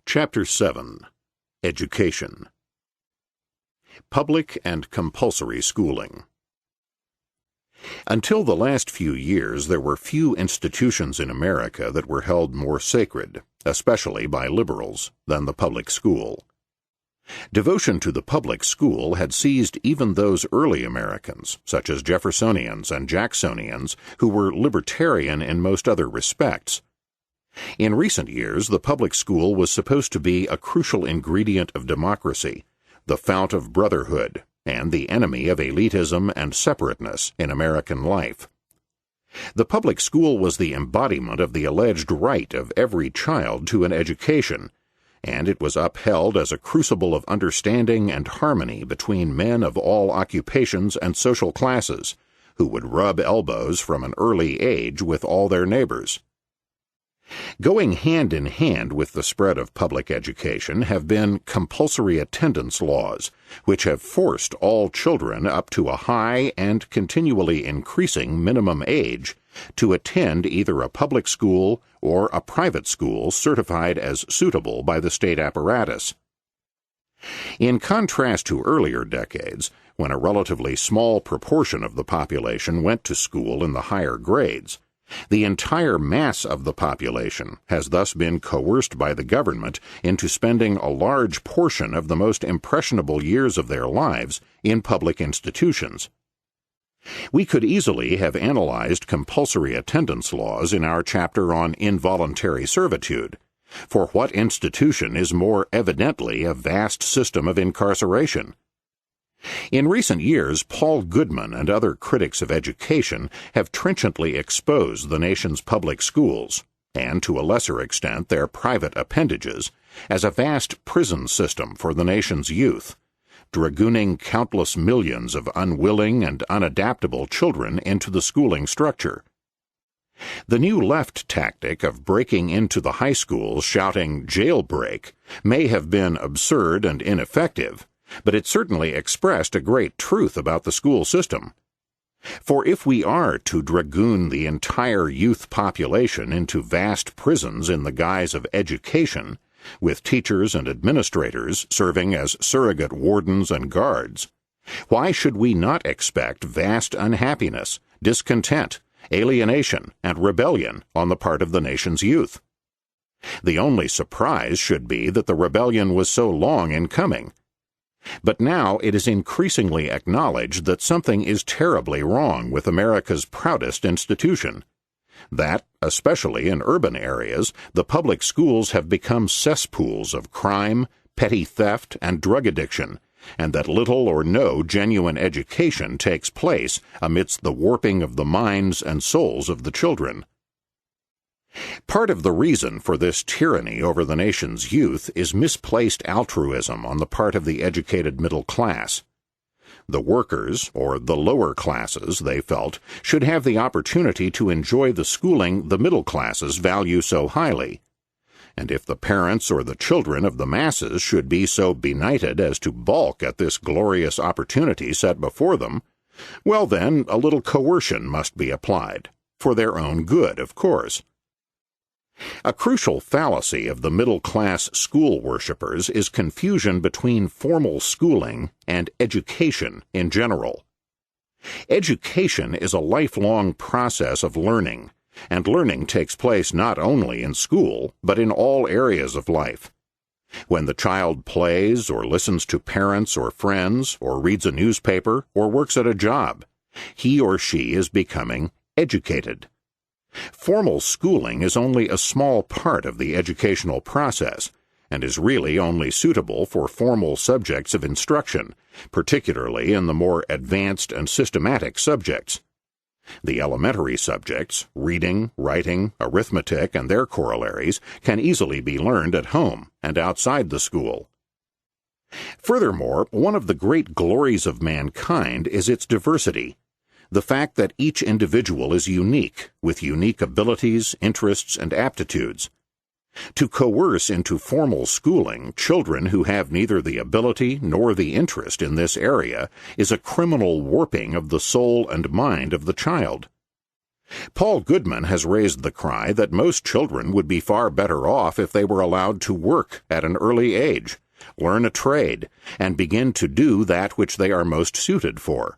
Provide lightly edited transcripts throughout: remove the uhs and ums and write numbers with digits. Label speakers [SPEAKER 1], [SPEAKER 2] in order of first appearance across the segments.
[SPEAKER 1] Chapter 7. Education. Public and compulsory schooling. Until the last few years, there were few institutions in America that were held more sacred, especially by liberals, than the public school. Devotion to the public school had seized even those early Americans, such as Jeffersonians and Jacksonians, who were libertarian in most other respects. In recent years, the public school was supposed to be a crucial ingredient of democracy, the fount of brotherhood, and the enemy of elitism and separateness in American life. The public school was the embodiment of the alleged right of every child to an education, and it was upheld as a crucible of understanding and harmony between men of all occupations and social classes, who would rub elbows from an early age with all their neighbors. Going hand in hand with the spread of public education have been compulsory attendance laws, which have forced all children up to a high and continually increasing minimum age to attend either a public school or a private school certified as suitable by the state apparatus. In contrast to earlier decades, when a relatively small proportion of the population went to school in the higher grades, the entire mass of the population has thus been coerced by the government into spending a large portion of the most impressionable years of their lives in public institutions. We could easily have analyzed compulsory attendance laws in our chapter on involuntary servitude, for what institution is more evidently a vast system of incarceration? In recent years, Paul Goodman and other critics of education have trenchantly exposed the nation's public schools, and to a lesser extent their private appendages, as a vast prison system for the nation's youth, dragooning countless millions of unwilling and unadaptable children into the schooling structure. The new left tactic of breaking into the high schools shouting "jailbreak" may have been absurd and ineffective, but it certainly expressed a great truth about the school system. For if we are to dragoon the entire youth population into vast prisons in the guise of education, with teachers and administrators serving as surrogate wardens and guards, why should we not expect vast unhappiness, discontent, alienation, and rebellion on the part of the nation's youth? The only surprise should be that the rebellion was so long in coming. But now it is increasingly acknowledged that something is terribly wrong with America's proudest institution, that, especially in urban areas, the public schools have become cesspools of crime, petty theft, and drug addiction, and that little or no genuine education takes place amidst the warping of the minds and souls of the children. Part of the reason for this tyranny over the nation's youth is misplaced altruism on the part of the educated middle class. The workers, or the lower classes, they felt, should have the opportunity to enjoy the schooling the middle classes value so highly. And if the parents or the children of the masses should be so benighted as to balk at this glorious opportunity set before them, well then, a little coercion must be applied, for their own good, of course. A crucial fallacy of the middle-class school worshippers is confusion between formal schooling and education in general. Education is a lifelong process of learning, and learning takes place not only in school, but in all areas of life. When the child plays, or listens to parents or friends, or reads a newspaper, or works at a job, he or she is becoming educated. Formal schooling is only a small part of the educational process, and is really only suitable for formal subjects of instruction, particularly in the more advanced and systematic subjects. The elementary subjects, reading, writing, arithmetic, and their corollaries, can easily be learned at home and outside the school. Furthermore, one of the great glories of mankind is its diversity. The fact that each individual is unique, with unique abilities, interests, and aptitudes. To coerce into formal schooling children who have neither the ability nor the interest in this area is a criminal warping of the soul and mind of the child. Paul Goodman has raised the cry that most children would be far better off if they were allowed to work at an early age, learn a trade, and begin to do that which they are most suited for.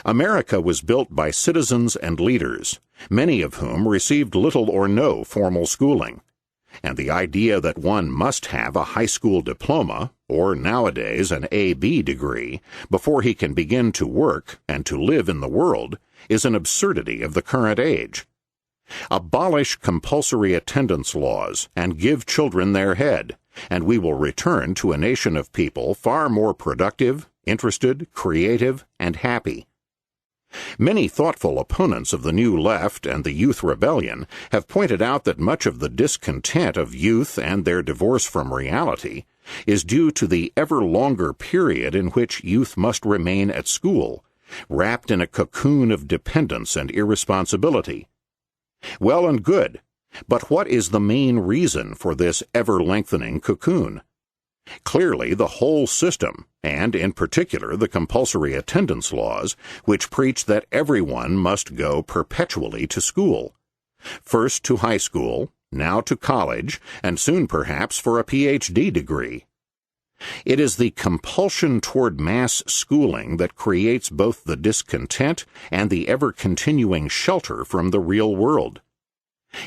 [SPEAKER 1] America was built by citizens and leaders, many of whom received little or no formal schooling, and the idea that one must have a high school diploma, or nowadays an A.B. degree, before he can begin to work and to live in the world is an absurdity of the current age. Abolish compulsory attendance laws and give children their head, and we will return to a nation of people far more productive, interested, creative, and happy. Many thoughtful opponents of the New Left and the Youth Rebellion have pointed out that much of the discontent of youth and their divorce from reality is due to the ever longer period in which youth must remain at school, wrapped in a cocoon of dependence and irresponsibility. Well and good, but what is the main reason for this ever-lengthening cocoon? Clearly, the whole system, and in particular the compulsory attendance laws, which preach that everyone must go perpetually to school. First to high school, now to college, and soon perhaps for a Ph.D. degree. It is the compulsion toward mass schooling that creates both the discontent and the ever-continuing shelter from the real world.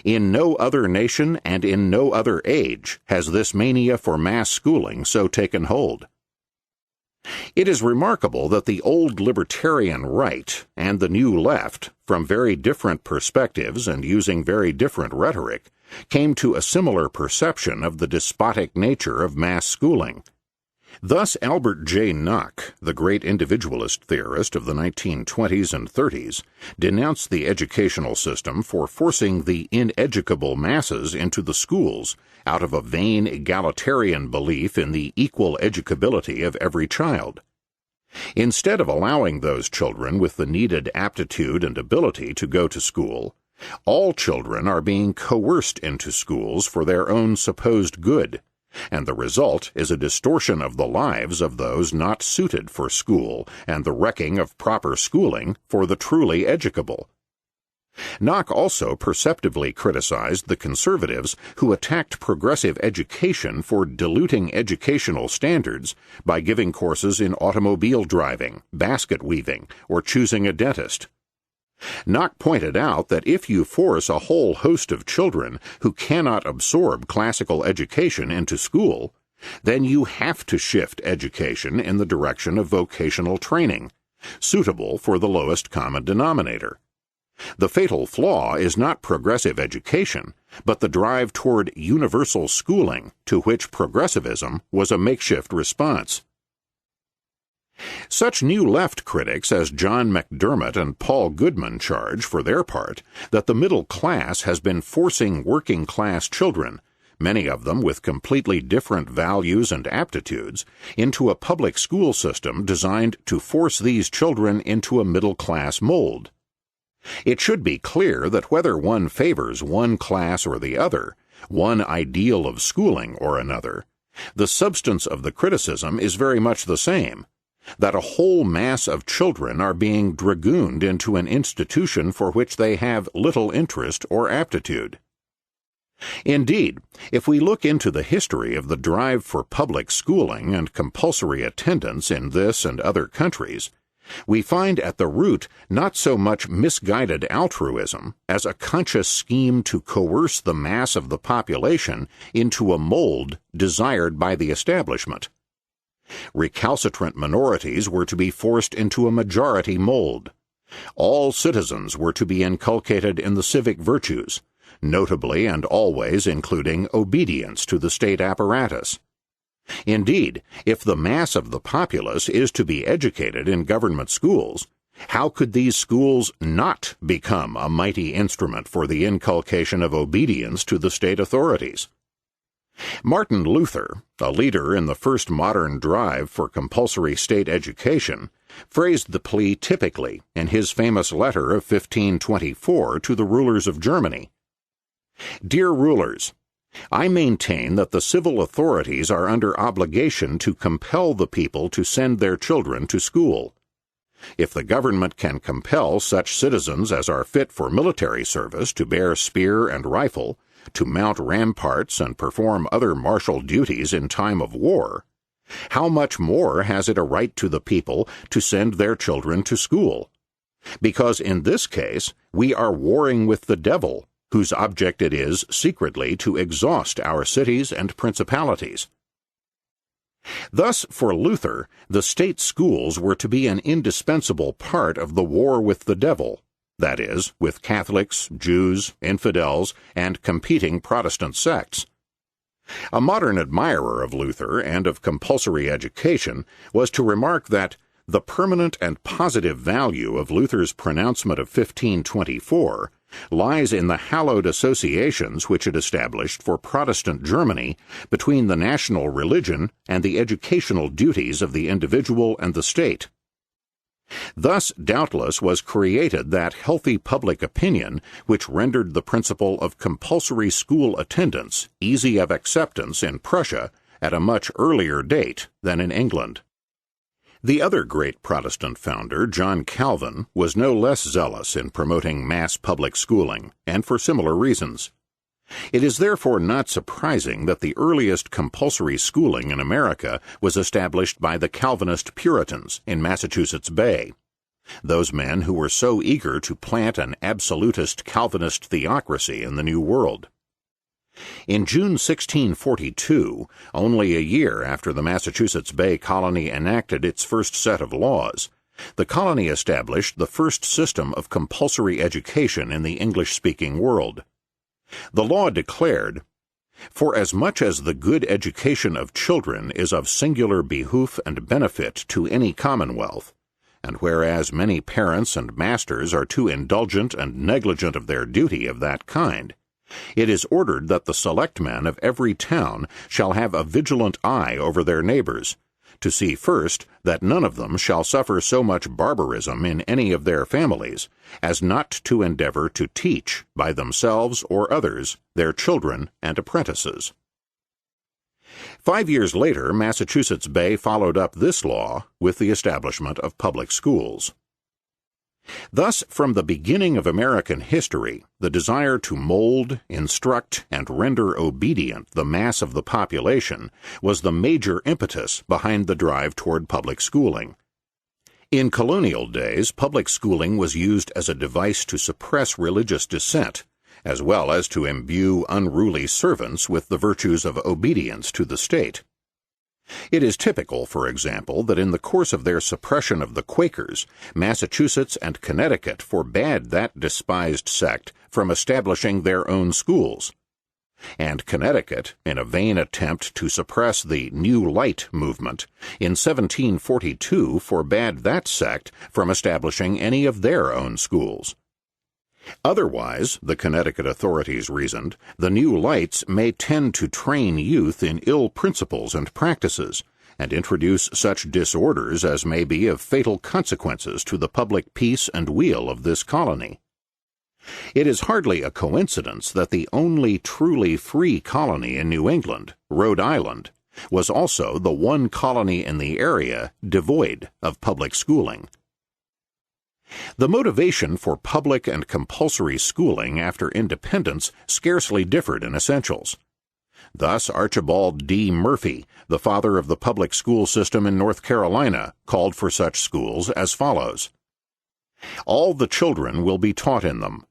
[SPEAKER 1] In no other nation and in no other age has this mania for mass schooling so taken hold. It is remarkable that the old libertarian right and the new left, from very different perspectives and using very different rhetoric, came to a similar perception of the despotic nature of mass schooling. Thus Albert J. Nock, the great individualist theorist of the 1920s and 30s, denounced the educational system for forcing the ineducable masses into the schools out of a vain egalitarian belief in the equal educability of every child. Instead of allowing those children with the needed aptitude and ability to go to school, all children are being coerced into schools for their own supposed good, and the result is a distortion of the lives of those not suited for school and the wrecking of proper schooling for the truly educable. Nock also perceptively criticized the conservatives who attacked progressive education for diluting educational standards by giving courses in automobile driving, basket weaving, or choosing a dentist. Nock pointed out that if you force a whole host of children who cannot absorb classical education into school, then you have to shift education in the direction of vocational training, suitable for the lowest common denominator. The fatal flaw is not progressive education, but the drive toward universal schooling, to which progressivism was a makeshift response. Such New Left critics as John McDermott and Paul Goodman charge, for their part, that the middle class has been forcing working-class children, many of them with completely different values and aptitudes, into a public school system designed to force these children into a middle-class mold. It should be clear that whether one favors one class or the other, one ideal of schooling or another, the substance of the criticism is very much the same, that a whole mass of children are being dragooned into an institution for which they have little interest or aptitude. Indeed, if we look into the history of the drive for public schooling and compulsory attendance in this and other countries, we find at the root not so much misguided altruism as a conscious scheme to coerce the mass of the population into a mold desired by the establishment. Recalcitrant minorities were to be forced into a majority mold. All citizens were to be inculcated in the civic virtues, notably and always including obedience to the state apparatus. Indeed, if the mass of the populace is to be educated in government schools, how could these schools not become a mighty instrument for the inculcation of obedience to the state authorities? Martin Luther, a leader in the first modern drive for compulsory state education, phrased the plea typically in his famous letter of 1524 to the rulers of Germany. Dear rulers, I maintain that the civil authorities are under obligation to compel the people to send their children to school. If the government can compel such citizens as are fit for military service to bear spear and rifle, to mount ramparts and perform other martial duties in time of war, how much more has it a right to the people to send their children to school? Because in this case, we are warring with the devil, whose object it is secretly to exhaust our cities and principalities. Thus, for Luther, the state schools were to be an indispensable part of the war with the devil, that is, with Catholics, Jews, infidels, and competing Protestant sects. A modern admirer of Luther and of compulsory education was to remark that the permanent and positive value of Luther's pronouncement of 1524 lies in the hallowed associations which it established for Protestant Germany between the national religion and the educational duties of the individual and the state. Thus, doubtless, was created that healthy public opinion which rendered the principle of compulsory school attendance easy of acceptance in Prussia at a much earlier date than in England. The other great Protestant founder, John Calvin, was no less zealous in promoting mass public schooling, and for similar reasons. It is therefore not surprising that the earliest compulsory schooling in America was established by the Calvinist Puritans in Massachusetts Bay, those men who were so eager to plant an absolutist Calvinist theocracy in the New World. In June 1642, only a year after the Massachusetts Bay Colony enacted its first set of laws, the colony established the first system of compulsory education in the English-speaking world. The law declared, "Forasmuch as the good education of children is of singular behoof and benefit to any commonwealth, and whereas many parents and masters are too indulgent and negligent of their duty of that kind, it is ordered that the selectmen of every town shall have a vigilant eye over their neighbors, to see first that none of them shall suffer so much barbarism in any of their families as not to endeavor to teach, by themselves or others, their children and apprentices." 5 years later, Massachusetts Bay followed up this law with the establishment of public schools. Thus, from the beginning of American history, the desire to mold, instruct, and render obedient the mass of the population was the major impetus behind the drive toward public schooling. In colonial days, public schooling was used as a device to suppress religious dissent, as well as to imbue unruly servants with the virtues of obedience to the state. It is typical, for example, that in the course of their suppression of the Quakers, Massachusetts and Connecticut forbade that despised sect from establishing their own schools. And Connecticut, in a vain attempt to suppress the New Light movement, in 1742 forbade that sect from establishing any of their own schools. Otherwise, the Connecticut authorities reasoned, the New Lights may tend to train youth in ill principles and practices, and introduce such disorders as may be of fatal consequences to the public peace and weal of this colony. It is hardly a coincidence that the only truly free colony in New England, Rhode Island, was also the one colony in the area devoid of public schooling. The motivation for public and compulsory schooling after independence scarcely differed in essentials. Thus, Archibald D. Murphy, the father of the public school system in North Carolina, called for such schools as follows: "All the children will be taught in them.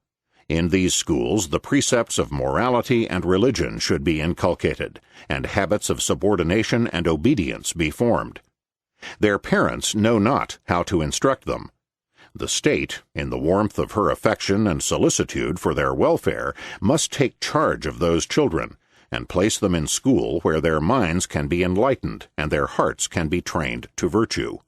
[SPEAKER 1] In these schools the precepts of morality and religion should be inculcated, and habits of subordination and obedience be formed. Their parents know not how to instruct them. The state, in the warmth of her affection and solicitude for their welfare, must take charge of those children, and place them in school where their minds can be enlightened and their hearts can be trained to virtue."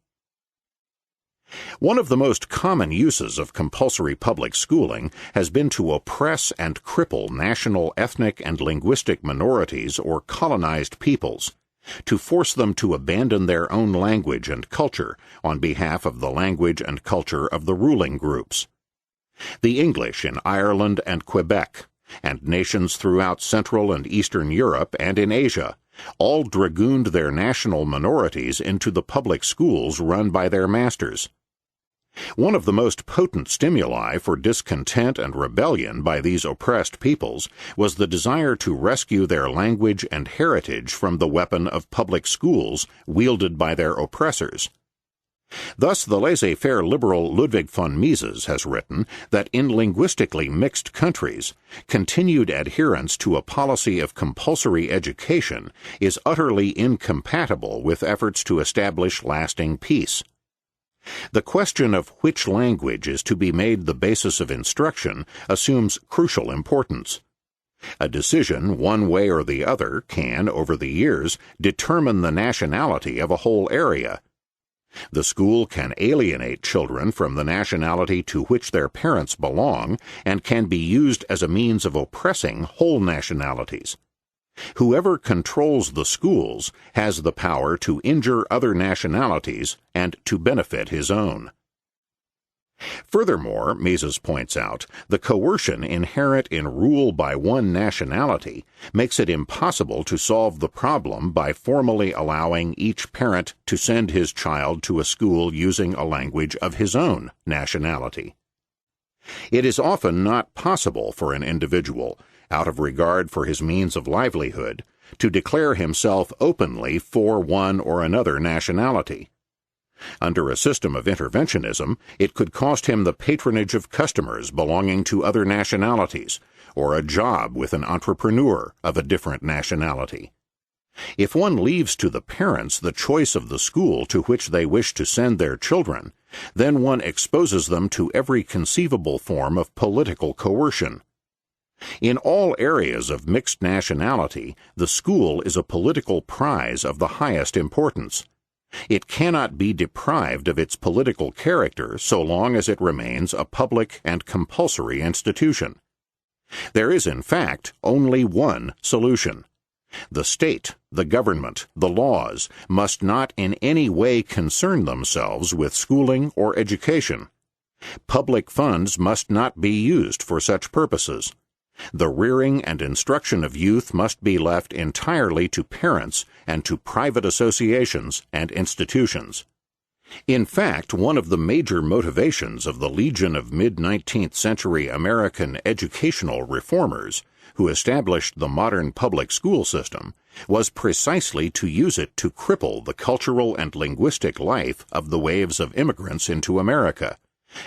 [SPEAKER 1] One of the most common uses of compulsory public schooling has been to oppress and cripple national ethnic and linguistic minorities or colonized peoples, to force them to abandon their own language and culture on behalf of the language and culture of the ruling groups. The English in Ireland and Quebec, and nations throughout Central and Eastern Europe and in Asia, all dragooned their national minorities into the public schools run by their masters. One of the most potent stimuli for discontent and rebellion by these oppressed peoples was the desire to rescue their language and heritage from the weapon of public schools wielded by their oppressors. Thus, the laissez-faire liberal Ludwig von Mises has written that in linguistically mixed countries, continued adherence to a policy of compulsory education is utterly incompatible with efforts to establish lasting peace. The question of which language is to be made the basis of instruction assumes crucial importance. A decision one way or the other can, over the years, determine the nationality of a whole area. The school can alienate children from the nationality to which their parents belong and can be used as a means of oppressing whole nationalities. Whoever controls the schools has the power to injure other nationalities and to benefit his own. Furthermore, Mises points out, the coercion inherent in rule by one nationality makes it impossible to solve the problem by formally allowing each parent to send his child to a school using a language of his own nationality. It is often not possible for an individual, out of regard for his means of livelihood, to declare himself openly for one or another nationality. Under a system of interventionism, it could cost him the patronage of customers belonging to other nationalities, or a job with an entrepreneur of a different nationality. If one leaves to the parents the choice of the school to which they wish to send their children, then one exposes them to every conceivable form of political coercion. In all areas of mixed nationality, the school is a political prize of the highest importance. It cannot be deprived of its political character so long as it remains a public and compulsory institution. There is, in fact, only one solution. The state, the government, the laws must not in any way concern themselves with schooling or education. Public funds must not be used for such purposes. The rearing and instruction of youth must be left entirely to parents and to private associations and institutions. In fact, one of the major motivations of the legion of mid-19th century American educational reformers who established the modern public school system was precisely to use it to cripple the cultural and linguistic life of the waves of immigrants into America,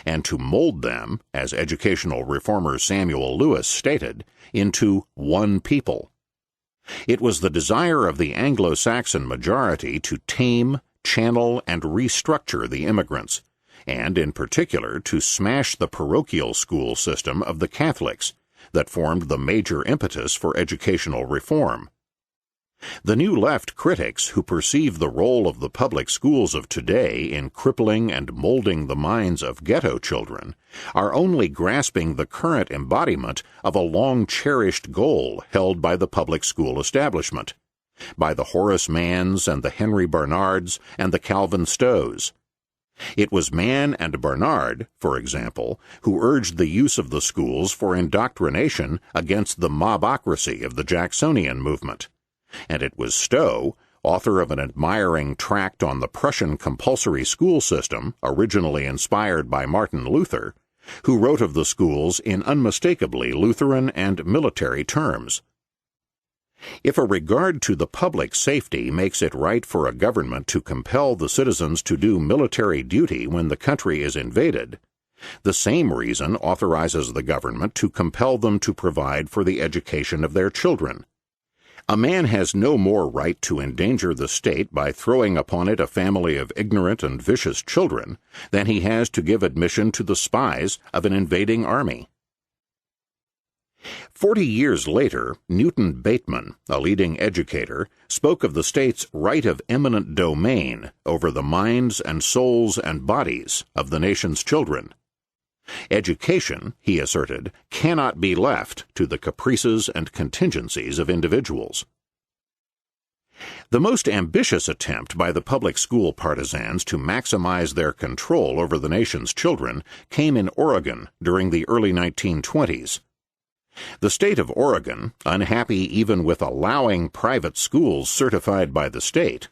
[SPEAKER 1] and to mold them, as educational reformer Samuel Lewis stated, into one people. It was the desire of the Anglo-Saxon majority to tame, channel, and restructure the immigrants, and in particular to smash the parochial school system of the Catholics that formed the major impetus for educational reform. The New Left critics who perceive the role of the public schools of today in crippling and molding the minds of ghetto children are only grasping the current embodiment of a long-cherished goal held by the public school establishment, by the Horace Manns and the Henry Barnards and the Calvin Stows. It was Mann and Barnard, for example, who urged the use of the schools for indoctrination against the mobocracy of the Jacksonian movement. And it was Stowe, author of an admiring tract on the Prussian compulsory school system, originally inspired by Martin Luther, who wrote of the schools in unmistakably Lutheran and military terms. If a regard to the public safety makes it right for a government to compel the citizens to do military duty when the country is invaded, the same reason authorizes the government to compel them to provide for the education of their children. A man has no more right to endanger the state by throwing upon it a family of ignorant and vicious children than he has to give admission to the spies of an invading army. 40 years later, Newton Bateman, a leading educator, spoke of the state's right of eminent domain over the minds and souls and bodies of the nation's children. Education, he asserted, cannot be left to the caprices and contingencies of individuals. The most ambitious attempt by the public school partisans to maximize their control over the nation's children came in Oregon during the early 1920s. The state of Oregon, unhappy even with allowing private schools certified by the state,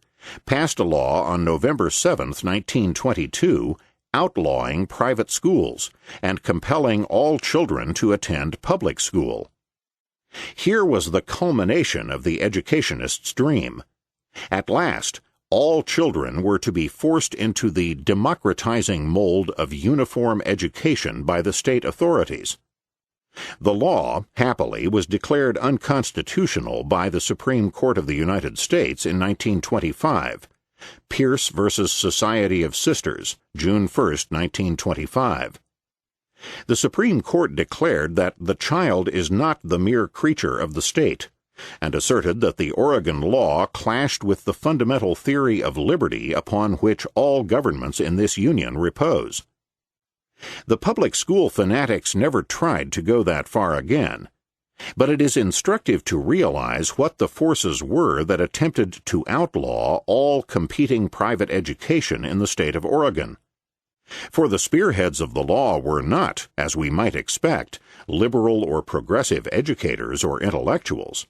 [SPEAKER 1] passed a law on November 7, 1922, outlawing private schools and compelling all children to attend public school. Here was the culmination of the educationist's dream. At last, all children were to be forced into the democratizing mold of uniform education by the state authorities. The law, happily, was declared unconstitutional by the Supreme Court of the United States in 1925, Pierce v. Society of Sisters, June 1, 1925. The Supreme Court declared that the child is not the mere creature of the state, and asserted that the Oregon law clashed with the fundamental theory of liberty upon which all governments in this union repose. The public school fanatics never tried to go that far again, but it is instructive to realize what the forces were that attempted to outlaw all competing private education in the state of Oregon. For the spearheads of the law were not, as we might expect, liberal or progressive educators or intellectuals.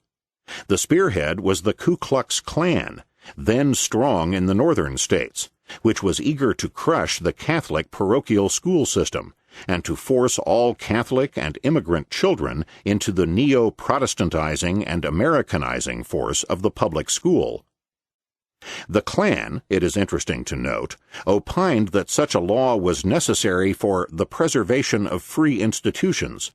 [SPEAKER 1] The spearhead was the Ku Klux Klan, then strong in the northern states, which was eager to crush the Catholic parochial school system and to force all Catholic and immigrant children into the neo-Protestantizing and Americanizing force of the public school. The Klan, it is interesting to note, opined that such a law was necessary for the preservation of free institutions.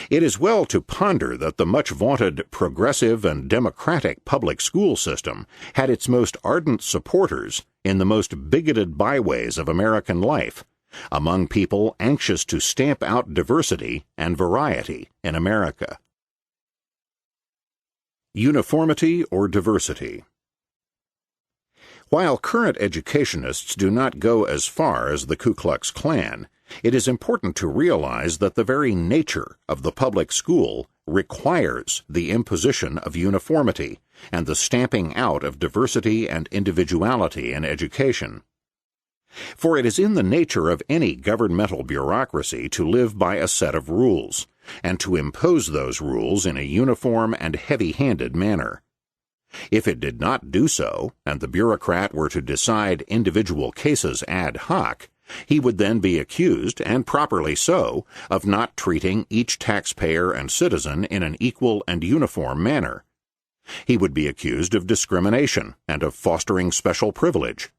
[SPEAKER 1] It is well to ponder that the much-vaunted progressive and democratic public school system had its most ardent supporters in the most bigoted byways of American life, among people anxious to stamp out diversity and variety in America. Uniformity or diversity. While current educationists do not go as far as the Ku Klux Klan, it is important to realize that the very nature of the public school requires the imposition of uniformity and the stamping out of diversity and individuality in education. For it is in the nature of any governmental bureaucracy to live by a set of rules, and to impose those rules in a uniform and heavy-handed manner. If it did not do so, and the bureaucrat were to decide individual cases ad hoc, he would then be accused, and properly so, of not treating each taxpayer and citizen in an equal and uniform manner. He would be accused of discrimination and of fostering special privilege.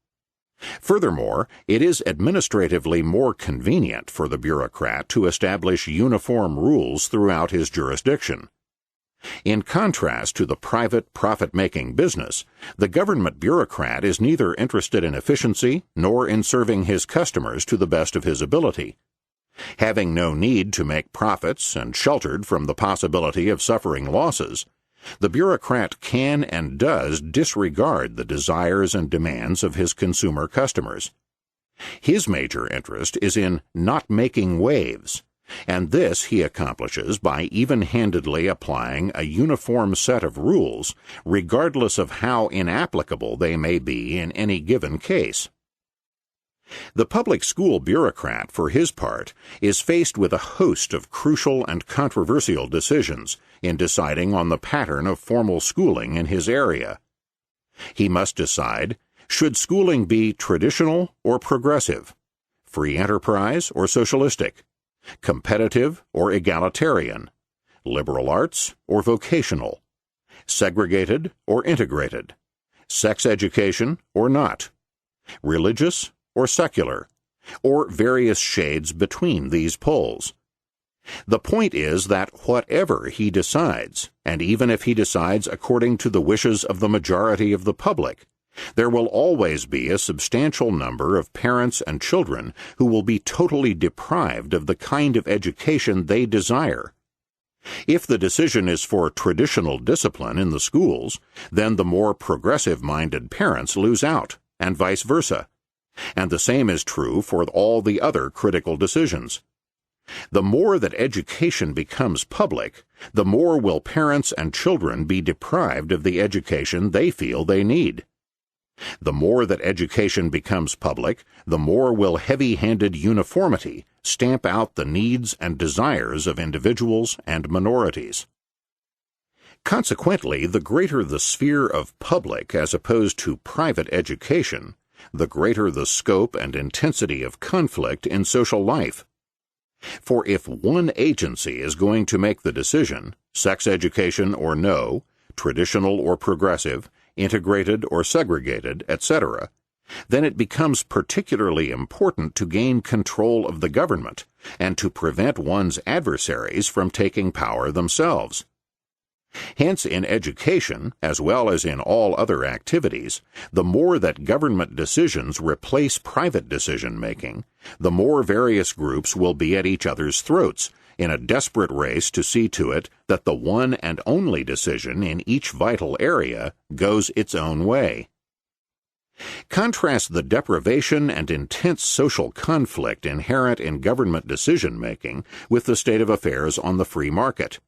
[SPEAKER 1] Furthermore, it is administratively more convenient for the bureaucrat to establish uniform rules throughout his jurisdiction. In contrast to the private profit-making business, the government bureaucrat is neither interested in efficiency nor in serving his customers to the best of his ability. Having no need to make profits and sheltered from the possibility of suffering losses, the bureaucrat can and does disregard the desires and demands of his consumer customers. His major interest is in not making waves, and this he accomplishes by even-handedly applying a uniform set of rules, regardless of how inapplicable they may be in any given case. The public school bureaucrat, for his part, is faced with a host of crucial and controversial decisions in deciding on the pattern of formal schooling in his area. He must decide, should schooling be traditional or progressive, free enterprise or socialistic, competitive or egalitarian, liberal arts or vocational, segregated or integrated, sex education or not, religious or secular, or various shades between these poles. The point is that whatever he decides, and even if he decides according to the wishes of the majority of the public, there will always be a substantial number of parents and children who will be totally deprived of the kind of education they desire. If the decision is for traditional discipline in the schools, then the more progressive-minded parents lose out, and vice versa. And the same is true for all the other critical decisions. The more that education becomes public, the more will parents and children be deprived of the education they feel they need. The more that education becomes public, the more will heavy-handed uniformity stamp out the needs and desires of individuals and minorities. Consequently, the greater the sphere of public as opposed to private education, the greater the scope and intensity of conflict in social life. For if one agency is going to make the decision, sex education or no, traditional or progressive, integrated or segregated, etc., then it becomes particularly important to gain control of the government and to prevent one's adversaries from taking power themselves. Hence, in education, as well as in all other activities, the more that government decisions replace private decision-making, the more various groups will be at each other's throats in a desperate race to see to it that the one and only decision in each vital area goes its own way. Contrast the deprivation and intense social conflict inherent in government decision-making with the state of affairs on the free market.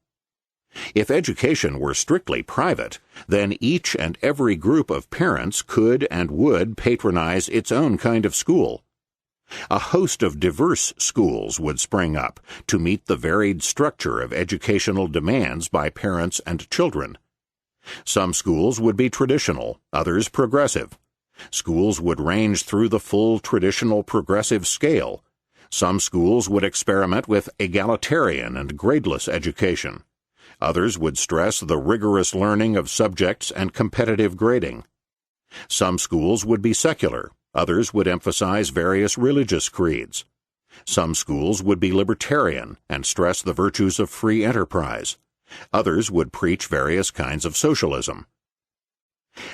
[SPEAKER 1] If education were strictly private, then each and every group of parents could and would patronize its own kind of school. A host of diverse schools would spring up to meet the varied structure of educational demands by parents and children. Some schools would be traditional, others progressive. Schools would range through the full traditional progressive scale. Some schools would experiment with egalitarian and gradeless education. Others would stress the rigorous learning of subjects and competitive grading. Some schools would be secular. Others would emphasize various religious creeds. Some schools would be libertarian and stress the virtues of free enterprise. Others would preach various kinds of socialism.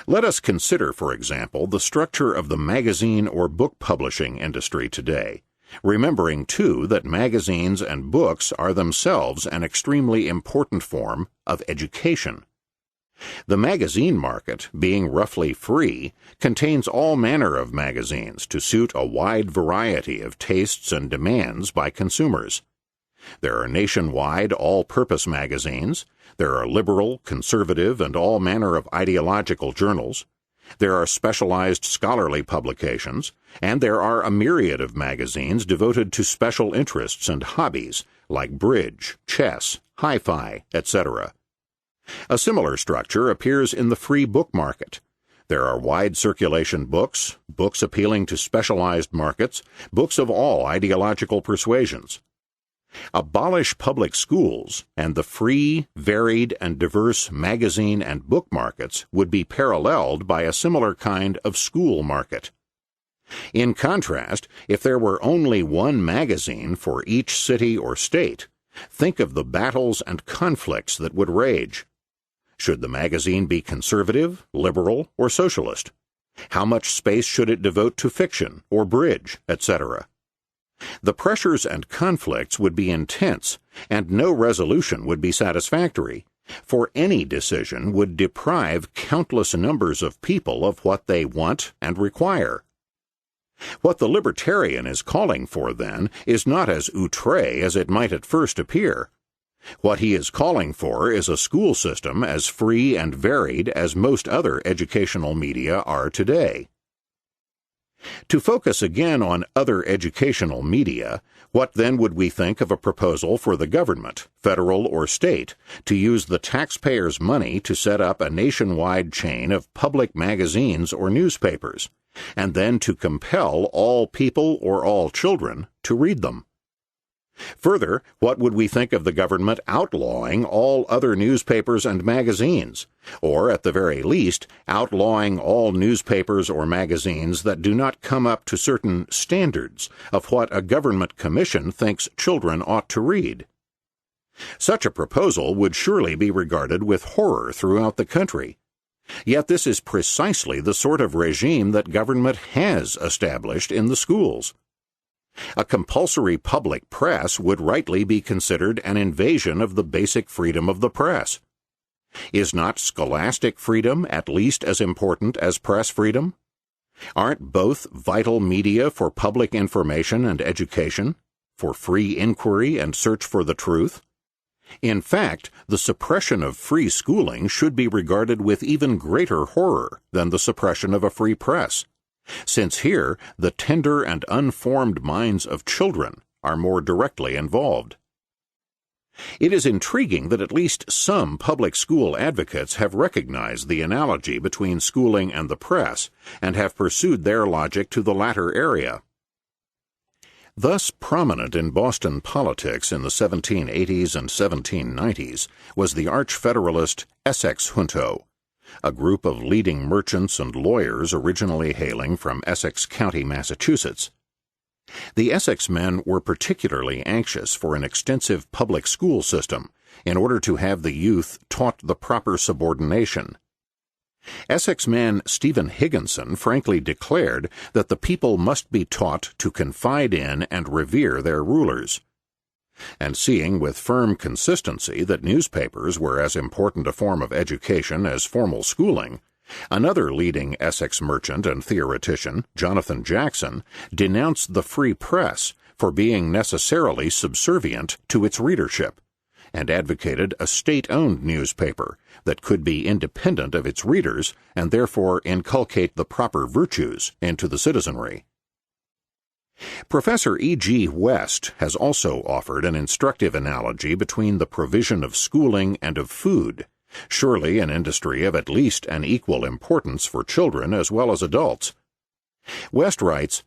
[SPEAKER 1] Let us consider, for example, the structure of the magazine or book publishing industry today, remembering, too, that magazines and books are themselves an extremely important form of education. The magazine market, being roughly free, contains all manner of magazines to suit a wide variety of tastes and demands by consumers. There are nationwide all-purpose magazines. There are liberal, conservative, and all manner of ideological journals. There are specialized scholarly publications, and there are a myriad of magazines devoted to special interests and hobbies, like bridge, chess, hi-fi, etc. A similar structure appears in the free book market. There are wide circulation books, books appealing to specialized markets, books of all ideological persuasions. Abolish public schools, and the free, varied, and diverse magazine and book markets would be paralleled by a similar kind of school market. In contrast, if there were only one magazine for each city or state, think of the battles and conflicts that would rage. Should the magazine be conservative, liberal, or socialist? How much space should it devote to fiction or bridge, etc.? The pressures and conflicts would be intense, and no resolution would be satisfactory, for any decision would deprive countless numbers of people of what they want and require. What the libertarian is calling for, then, is not as outré as it might at first appear. What he is calling for is a school system as free and varied as most other educational media are today. To focus again on other educational media, what then would we think of a proposal for the government, federal or state, to use the taxpayers' money to set up a nationwide chain of public magazines or newspapers, and then to compel all people or all children to read them? Further, what would we think of the government outlawing all other newspapers and magazines, or, at the very least, outlawing all newspapers or magazines that do not come up to certain standards of what a government commission thinks children ought to read? Such a proposal would surely be regarded with horror throughout the country. Yet this is precisely the sort of regime that government has established in the schools. A compulsory public press would rightly be considered an invasion of the basic freedom of the press. Is not scholastic freedom at least as important as press freedom? Aren't both vital media for public information and education, for free inquiry and search for the truth? In fact, the suppression of free schooling should be regarded with even greater horror than the suppression of a free press, since here the tender and unformed minds of children are more directly involved. It is intriguing that at least some public school advocates have recognized the analogy between schooling and the press and have pursued their logic to the latter area. Thus prominent in Boston politics in the 1780s and 1790s was the arch-federalist Essex Junto, a group of leading merchants and lawyers originally hailing from Essex County, Massachusetts. The Essex men were particularly anxious for an extensive public school system in order to have the youth taught the proper subordination. Essex man Stephen Higginson frankly declared that the people must be taught to confide in and revere their rulers. And seeing with firm consistency that newspapers were as important a form of education as formal schooling, another leading Essex merchant and theoretician, Jonathan Jackson, denounced the free press for being necessarily subservient to its readership, and advocated a state-owned newspaper that could be independent of its readers and therefore inculcate the proper virtues into the citizenry. Professor E.G. West has also offered an instructive analogy between the provision of schooling and of food, surely an industry of at least an equal importance for children as well as adults. West writes,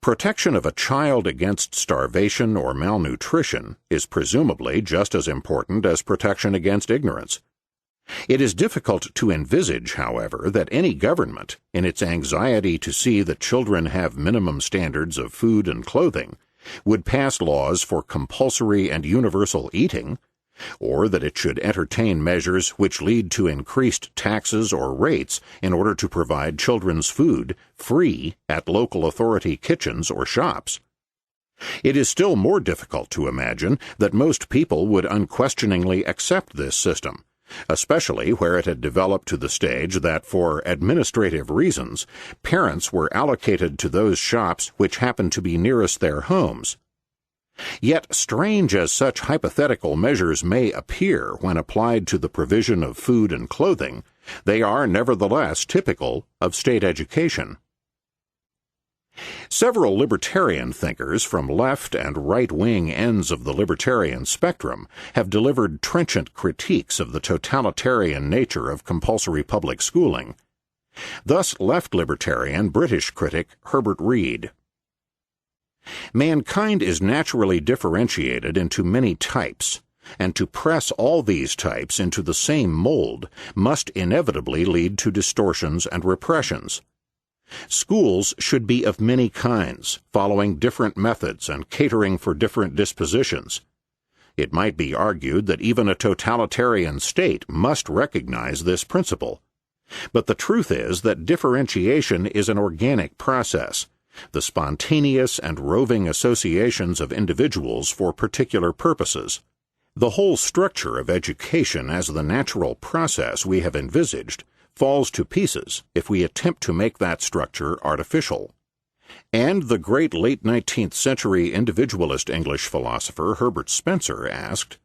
[SPEAKER 1] "Protection of a child against starvation or malnutrition is presumably just as important as protection against ignorance. It is difficult to envisage, however, that any government, in its anxiety to see that children have minimum standards of food and clothing, would pass laws for compulsory and universal eating, or that it should entertain measures which lead to increased taxes or rates in order to provide children's food free at local authority kitchens or shops. It is still more difficult to imagine that most people would unquestioningly accept this system, especially where it had developed to the stage that, for administrative reasons, parents were allocated to those shops which happened to be nearest their homes. Yet, strange as such hypothetical measures may appear when applied to the provision of food and clothing, they are nevertheless typical of state education." Several libertarian thinkers from left and right-wing ends of the libertarian spectrum have delivered trenchant critiques of the totalitarian nature of compulsory public schooling. Thus left libertarian British critic Herbert Reed, "Mankind is naturally differentiated into many types, and to press all these types into the same mold must inevitably lead to distortions and repressions. Schools should be of many kinds, following different methods and catering for different dispositions. It might be argued that even a totalitarian state must recognize this principle. But the truth is that differentiation is an organic process, the spontaneous and roving associations of individuals for particular purposes. The whole structure of education as the natural process we have envisaged falls to pieces if we attempt to make that structure artificial." And the great late 19th century individualist English philosopher Herbert Spencer asked,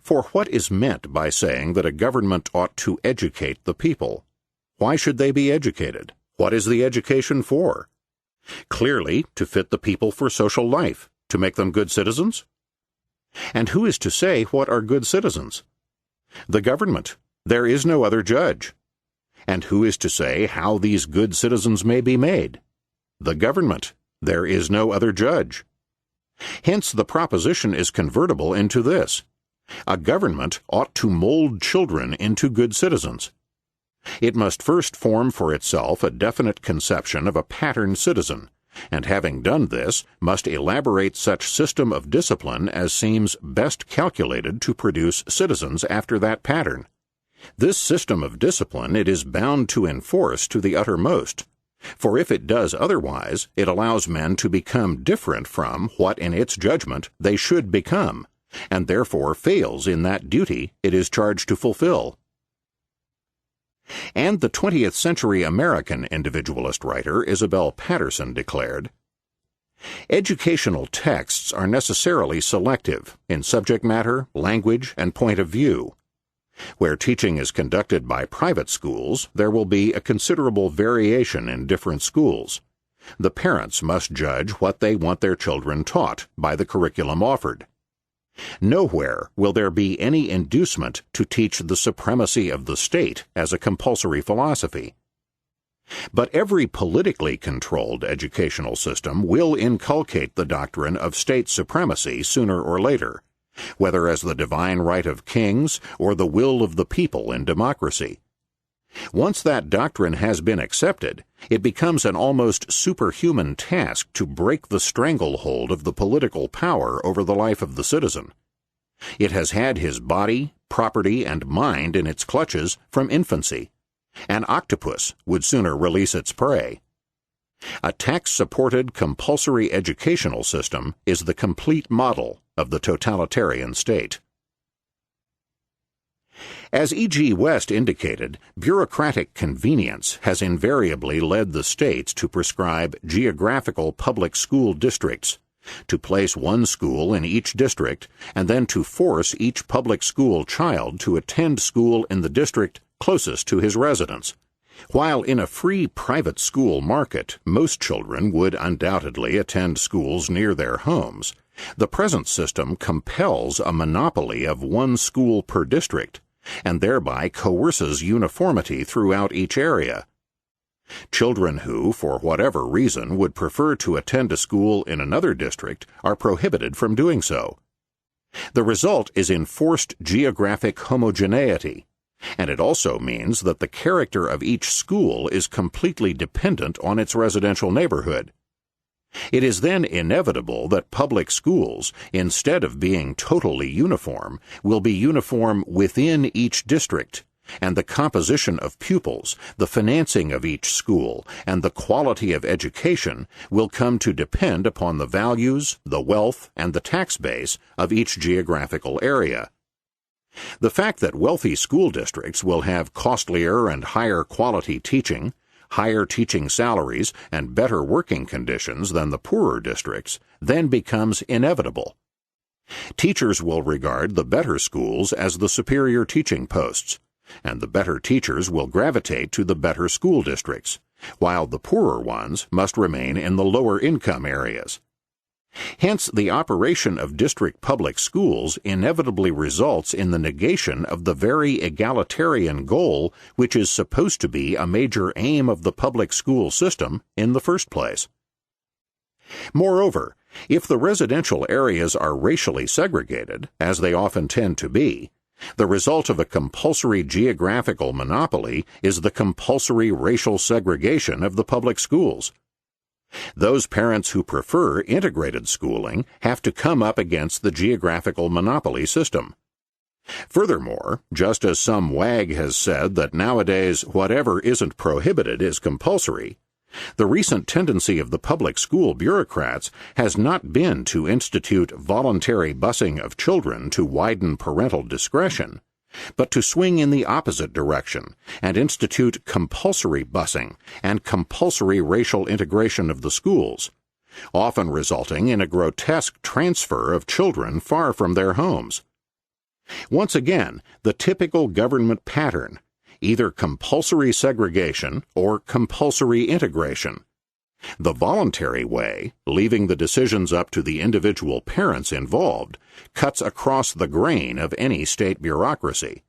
[SPEAKER 1] "For what is meant by saying that a government ought to educate the people? Why should they be educated? What is the education for? Clearly, to fit the people for social life, to make them good citizens? And who is to say what are good citizens? The government. There is no other judge. And who is to say how these good citizens may be made? The government. There is no other judge. Hence the proposition is convertible into this: a government ought to mold children into good citizens. It must first form for itself a definite conception of a pattern citizen, and having done this, must elaborate such system of discipline as seems best calculated to produce citizens after that pattern. This system of discipline it is bound to enforce to the uttermost, for if it does otherwise, it allows men to become different from what in its judgment they should become, and therefore fails in that duty it is charged to fulfill." And the 20th century American individualist writer Isabel Patterson declared, "Educational texts are necessarily selective in subject matter, language, and point of view. Where teaching is conducted by private schools, there will be a considerable variation in different schools. The parents must judge what they want their children taught by the curriculum offered. Nowhere will there be any inducement to teach the supremacy of the state as a compulsory philosophy. But every politically controlled educational system will inculcate the doctrine of state supremacy sooner or later, whether as the divine right of kings or the will of the people in democracy. Once that doctrine has been accepted, it becomes an almost superhuman task to break the stranglehold of the political power over the life of the citizen. It has had his body, property, and mind in its clutches from infancy. An octopus would sooner release its prey. A tax-supported compulsory educational system is the complete model of the totalitarian state. As E.G. West indicated, bureaucratic convenience has invariably led the states to prescribe geographical public school districts, to place one school in each district, and then to force each public school child to attend school in the district closest to his residence. While in a free private school market, most children would undoubtedly attend schools near their homes, the present system compels a monopoly of one school per district, and thereby coerces uniformity throughout each area. Children who, for whatever reason, would prefer to attend a school in another district are prohibited from doing so. The result is enforced geographic homogeneity, and it also means that the character of each school is completely dependent on its residential neighborhood. It is then inevitable that public schools, instead of being totally uniform, will be uniform within each district, and the composition of pupils, the financing of each school, and the quality of education will come to depend upon the values, the wealth, and the tax base of each geographical area. The fact that wealthy school districts will have costlier and higher quality teaching, higher teaching salaries, and better working conditions than the poorer districts then becomes inevitable. Teachers will regard the better schools as the superior teaching posts, and the better teachers will gravitate to the better school districts, while the poorer ones must remain in the lower income areas. Hence, the operation of district public schools inevitably results in the negation of the very egalitarian goal which is supposed to be a major aim of the public school system in the first place. Moreover, if the residential areas are racially segregated, as they often tend to be, the result of a compulsory geographical monopoly is the compulsory racial segregation of the public schools. Those parents who prefer integrated schooling have to come up against the geographical monopoly system. Furthermore, just as some wag has said that nowadays whatever isn't prohibited is compulsory, the recent tendency of the public school bureaucrats has not been to institute voluntary busing of children to widen parental discretion, but to swing in the opposite direction and institute compulsory busing and compulsory racial integration of the schools, often resulting in a grotesque transfer of children far from their homes. Once again, the typical government pattern, either compulsory segregation or compulsory integration. The voluntary way, leaving the decisions up to the individual parents involved, cuts across the grain of any state bureaucracy.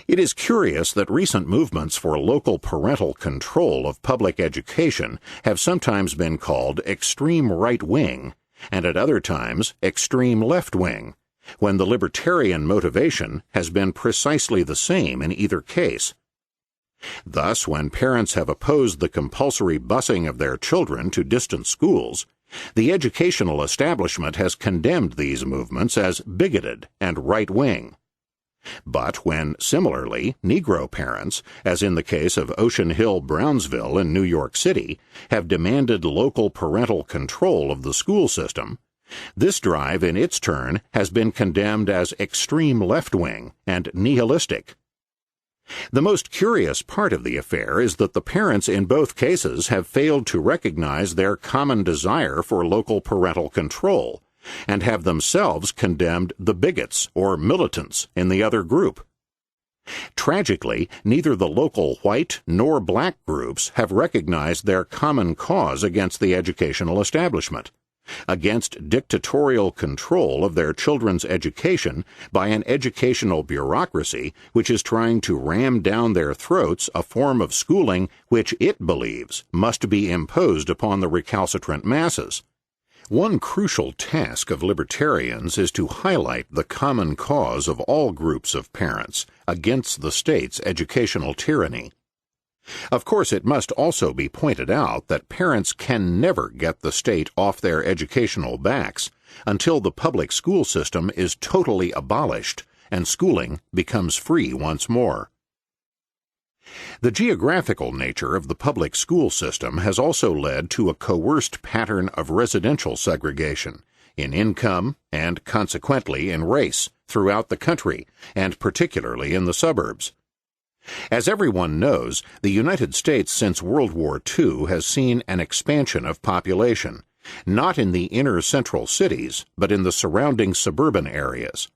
[SPEAKER 1] It is curious that recent movements for local parental control of public education have sometimes been called extreme right-wing, and at other times extreme left-wing, when the libertarian motivation has been precisely the same in either case. Thus, when parents have opposed the compulsory busing of their children to distant schools, the educational establishment has condemned these movements as bigoted and right-wing. But when, similarly, Negro parents, as in the case of Ocean Hill-Brownsville in New York City, have demanded local parental control of the school system, this drive in its turn has been condemned as extreme left-wing and nihilistic. The most curious part of the affair is that the parents in both cases have failed to recognize their common desire for local parental control, and have themselves condemned the bigots or militants in the other group. Tragically, neither the local white nor black groups have recognized their common cause against the educational establishment, against dictatorial control of their children's education by an educational bureaucracy which is trying to ram down their throats a form of schooling which it believes must be imposed upon the recalcitrant masses. One crucial task of libertarians is to highlight the common cause of all groups of parents against the state's educational tyranny. Of course, it must also be pointed out that parents can never get the state off their educational backs until the public school system is totally abolished and schooling becomes free once more. The geographical nature of the public school system has also led to a coerced pattern of residential segregation in income and consequently in race throughout the country, and particularly in the suburbs. As everyone knows, the United States since World War II has seen an expansion of population, not in the inner central cities, but in the surrounding suburban areas.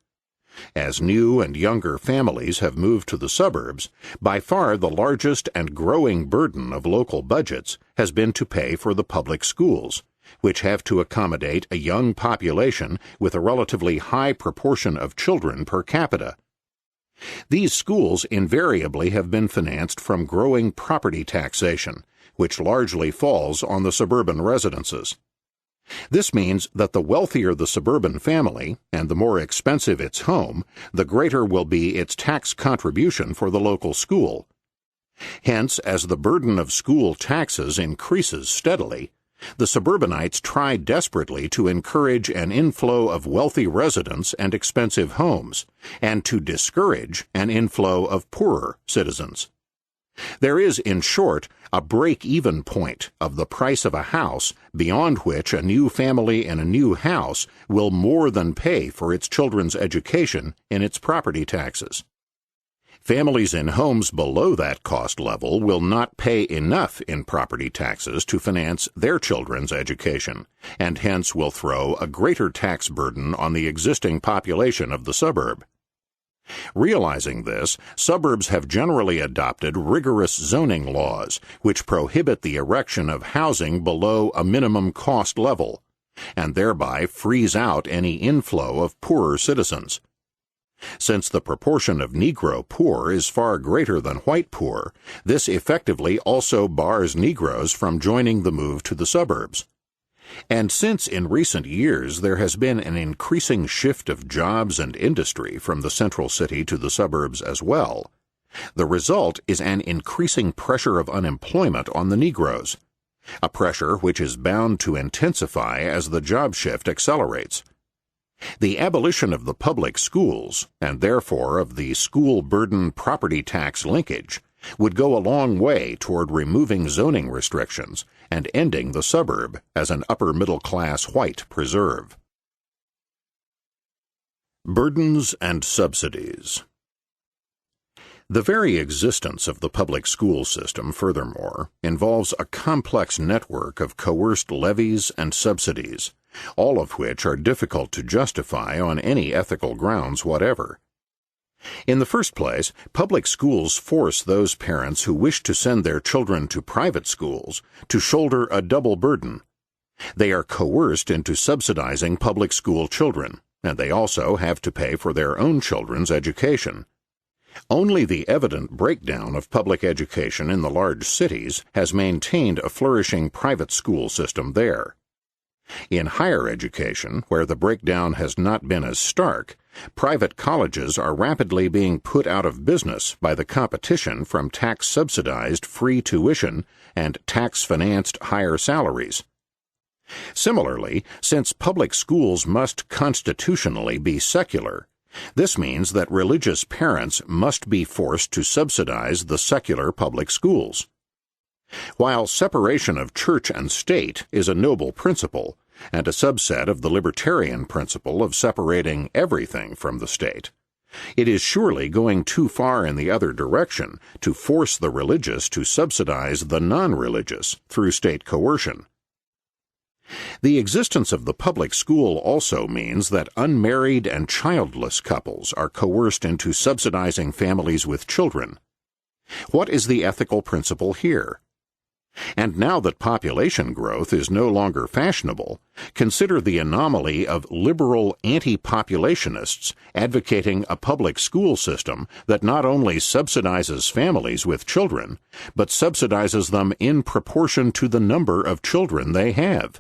[SPEAKER 1] As new and younger families have moved to the suburbs, by far the largest and growing burden of local budgets has been to pay for the public schools, which have to accommodate a young population with a relatively high proportion of children per capita. These schools invariably have been financed from growing property taxation, which largely falls on the suburban residences. This means that the wealthier the suburban family, and the more expensive its home, the greater will be its tax contribution for the local school. Hence, as the burden of school taxes increases steadily, the suburbanites try desperately to encourage an inflow of wealthy residents and expensive homes, and to discourage an inflow of poorer citizens. There is, in short, a break-even point of the price of a house beyond which a new family in a new house will more than pay for its children's education in its property taxes. Families in homes below that cost level will not pay enough in property taxes to finance their children's education, and hence will throw a greater tax burden on the existing population of the suburb. Realizing this, suburbs have generally adopted rigorous zoning laws which prohibit the erection of housing below a minimum cost level, and thereby freeze out any inflow of poorer citizens. Since the proportion of Negro poor is far greater than white poor, this effectively also bars Negroes from joining the move to the suburbs. And since in recent years there has been an increasing shift of jobs and industry from the central city to the suburbs as well, the result is an increasing pressure of unemployment on the Negroes, a pressure which is bound to intensify as the job shift accelerates. The abolition of the public schools, and therefore of the school burden property tax linkage, would go a long way toward removing zoning restrictions and ending the suburb as an upper-middle-class white preserve. Burdens and subsidies. The very existence of the public school system, furthermore, involves a complex network of coerced levies and subsidies, all of which are difficult to justify on any ethical grounds whatever. In the first place, public schools force those parents who wish to send their children to private schools to shoulder a double burden. They are coerced into subsidizing public school children, and they also have to pay for their own children's education. Only the evident breakdown of public education in the large cities has maintained a flourishing private school system there. In higher education, where the breakdown has not been as stark, private colleges are rapidly being put out of business by the competition from tax-subsidized free tuition and tax-financed higher salaries. Similarly, since public schools must constitutionally be secular, this means that religious parents must be forced to subsidize the secular public schools. While separation of church and state is a noble principle, and a subset of the libertarian principle of separating everything from the state, it is surely going too far in the other direction to force the religious to subsidize the non-religious through state coercion. The existence of the public school also means that unmarried and childless couples are coerced into subsidizing families with children. What is the ethical principle here? And now that population growth is no longer fashionable, consider the anomaly of liberal anti-populationists advocating a public school system that not only subsidizes families with children, but subsidizes them in proportion to the number of children they have.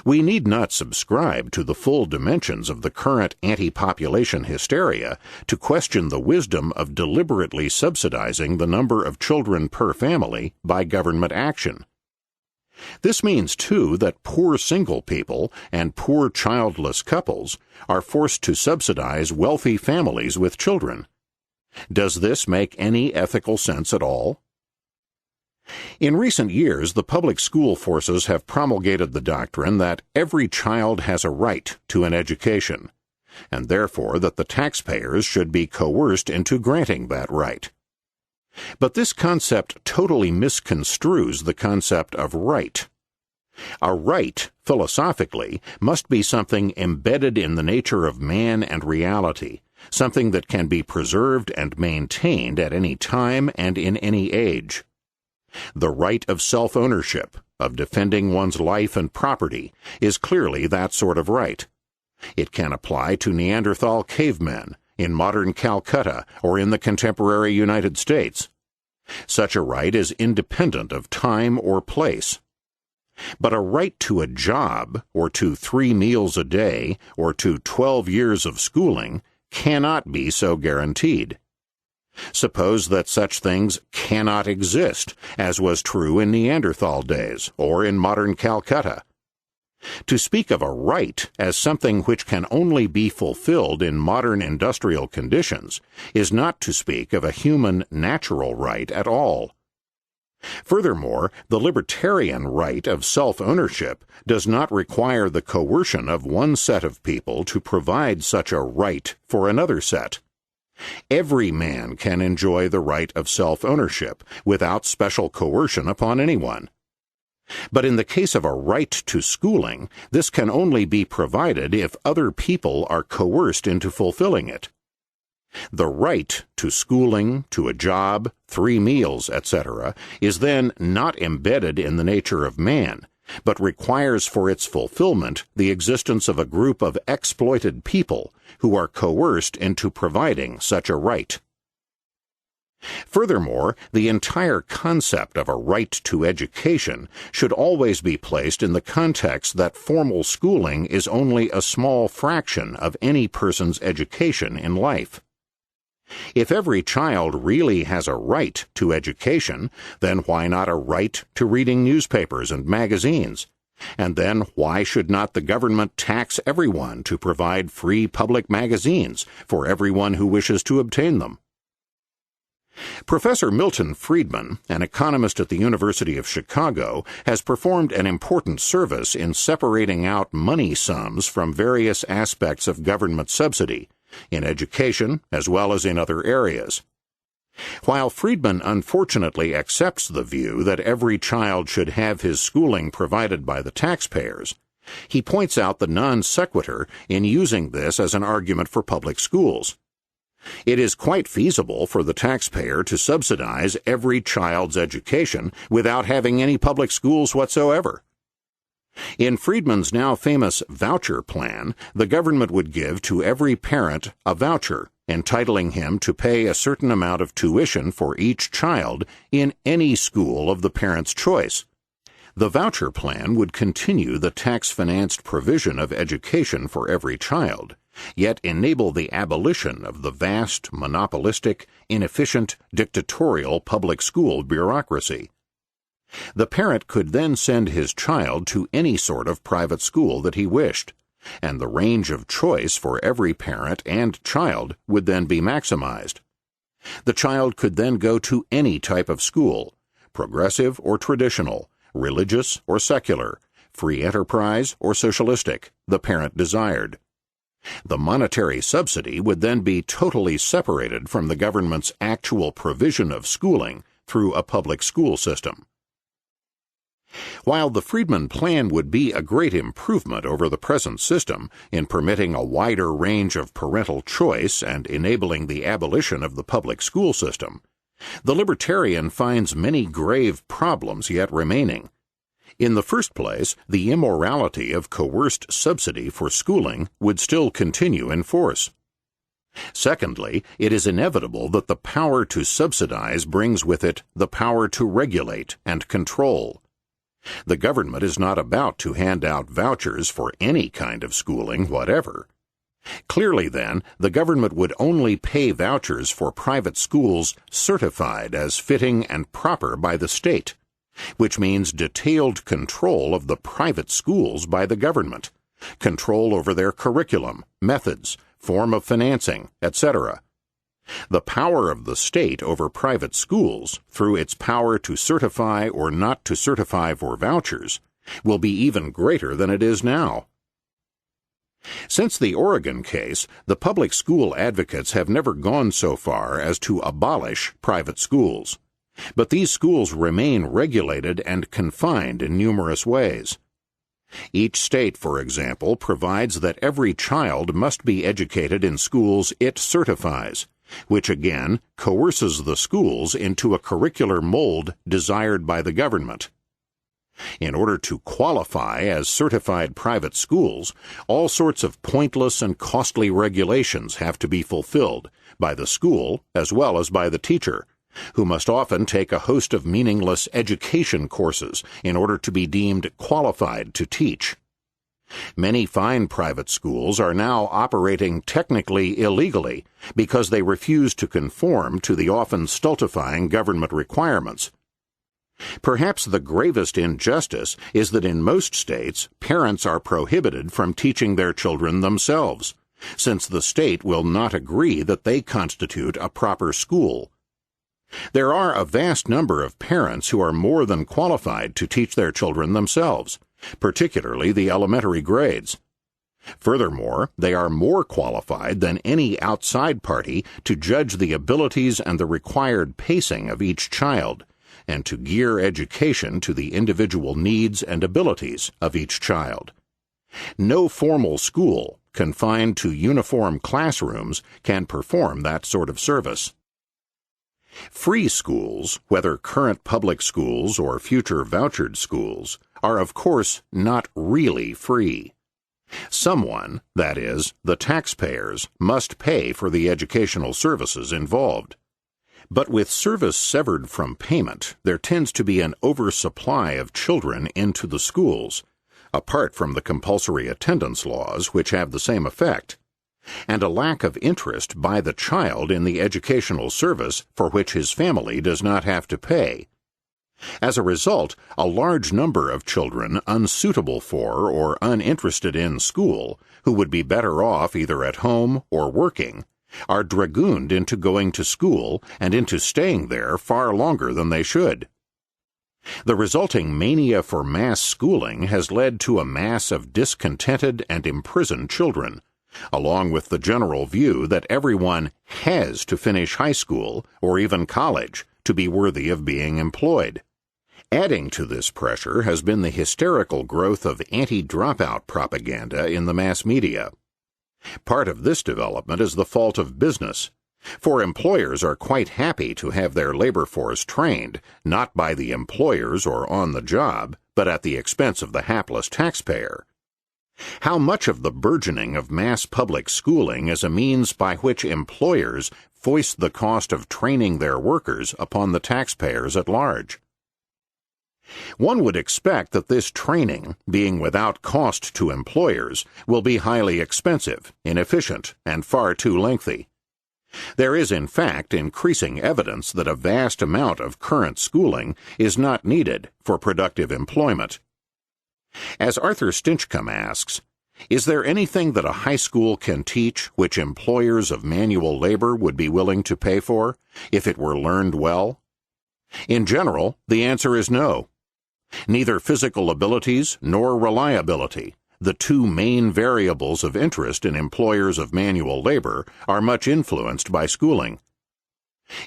[SPEAKER 1] We need not subscribe to the full dimensions of the current anti-population hysteria to question the wisdom of deliberately subsidizing the number of children per family by government action. This means, too, that poor single people and poor childless couples are forced to subsidize wealthy families with children. Does this make any ethical sense at all? In recent years, the public school forces have promulgated the doctrine that every child has a right to an education, and therefore that the taxpayers should be coerced into granting that right. But this concept totally misconstrues the concept of right. A right, philosophically, must be something embedded in the nature of man and reality, something that can be preserved and maintained at any time and in any age. The right of self-ownership, of defending one's life and property, is clearly that sort of right. It can apply to Neanderthal cavemen, in modern Calcutta, or in the contemporary United States. Such a right is independent of time or place. But a right to a job, or to 3 meals a day, or to 12 years of schooling, cannot be so guaranteed. Suppose that such things cannot exist, as was true in Neanderthal days, or in modern Calcutta. To speak of a right as something which can only be fulfilled in modern industrial conditions is not to speak of a human natural right at all. Furthermore, the libertarian right of self-ownership does not require the coercion of one set of people to provide such a right for another set. Every man can enjoy the right of self-ownership without special coercion upon anyone. But in the case of a right to schooling, this can only be provided if other people are coerced into fulfilling it. The right to schooling, to a job, 3 meals, etc., is then not embedded in the nature of man, but requires for its fulfillment the existence of a group of exploited people who are coerced into providing such a right. Furthermore, the entire concept of a right to education should always be placed in the context that formal schooling is only a small fraction of any person's education in life. If every child really has a right to education, then why not a right to reading newspapers and magazines? And then why should not the government tax everyone to provide free public magazines for everyone who wishes to obtain them? Professor Milton Friedman, an economist at the University of Chicago, has performed an important service in separating out money sums from various aspects of government subsidy, in education as well as in other areas. While Friedman unfortunately accepts the view that every child should have his schooling provided by the taxpayers, he points out the non sequitur in using this as an argument for public schools. It is quite feasible for the taxpayer to subsidize every child's education without having any public schools whatsoever. In Friedman's now famous voucher plan, the government would give to every parent a voucher, entitling him to pay a certain amount of tuition for each child in any school of the parent's choice. The voucher plan would continue the tax-financed provision of education for every child, yet enable the abolition of the vast, monopolistic, inefficient, dictatorial public school bureaucracy. The parent could then send his child to any sort of private school that he wished, and the range of choice for every parent and child would then be maximized. The child could then go to any type of school, progressive or traditional, religious or secular, free enterprise or socialistic, the parent desired. The monetary subsidy would then be totally separated from the government's actual provision of schooling through a public school system. While the Friedman plan would be a great improvement over the present system in permitting a wider range of parental choice and enabling the abolition of the public school system, The libertarian finds many grave problems yet remaining. In the first place, the immorality of coerced subsidy for schooling would still continue in force. Secondly, it is inevitable that the power to subsidize brings with it the power to regulate and control. The government is not about to hand out vouchers for any kind of schooling whatever. Clearly, then, the government would only pay vouchers for private schools certified as fitting and proper by the state, which means detailed control of the private schools by the government, control over their curriculum, methods, form of financing, etc. The power of the state over private schools, through its power to certify or not to certify for vouchers, will be even greater than it is now. Since the Oregon case, the public school advocates have never gone so far as to abolish private schools, but these schools remain regulated and confined in numerous ways. Each state, for example, provides that every child must be educated in schools it certifies, which again coerces the schools into a curricular mold desired by the government. In order to qualify as certified private schools, all sorts of pointless and costly regulations have to be fulfilled by the school as well as by the teacher, who must often take a host of meaningless education courses in order to be deemed qualified to teach. Many fine private schools are now operating technically illegally because they refuse to conform to the often stultifying government requirements. Perhaps the gravest injustice is that in most states, parents are prohibited from teaching their children themselves, since the state will not agree that they constitute a proper school. There are a vast number of parents who are more than qualified to teach their children themselves, particularly the elementary grades. Furthermore, they are more qualified than any outside party to judge the abilities and the required pacing of each child, and to gear education to the individual needs and abilities of each child. No formal school, confined to uniform classrooms, can perform that sort of service. Free schools, whether current public schools or future vouchered schools, are of course not really free. Someone, that is, the taxpayers, must pay for the educational services involved. But with service severed from payment, there tends to be an oversupply of children into the schools, apart from the compulsory attendance laws which have the same effect, and a lack of interest by the child in the educational service for which his family does not have to pay. As a result, a large number of children unsuitable for or uninterested in school, who would be better off either at home or working, are dragooned into going to school and into staying there far longer than they should. The resulting mania for mass schooling has led to a mass of discontented and imprisoned children, along with the general view that everyone has to finish high school or even college to be worthy of being employed. Adding to this pressure has been the hysterical growth of anti-dropout propaganda in the mass media. Part of this development is the fault of business, for employers are quite happy to have their labor force trained, not by the employers or on the job, but at the expense of the hapless taxpayer. How much of the burgeoning of mass public schooling is a means by which employers foist the cost of training their workers upon the taxpayers at large? One would expect that this training, being without cost to employers, will be highly expensive, inefficient, and far too lengthy. There is, in fact, increasing evidence that a vast amount of current schooling is not needed for productive employment. As Arthur Stinchcomb asks, is there anything that a high school can teach which employers of manual labor would be willing to pay for, if it were learned well? In general, the answer is no. Neither physical abilities nor reliability, the two main variables of interest in employers of manual labor, are much influenced by schooling.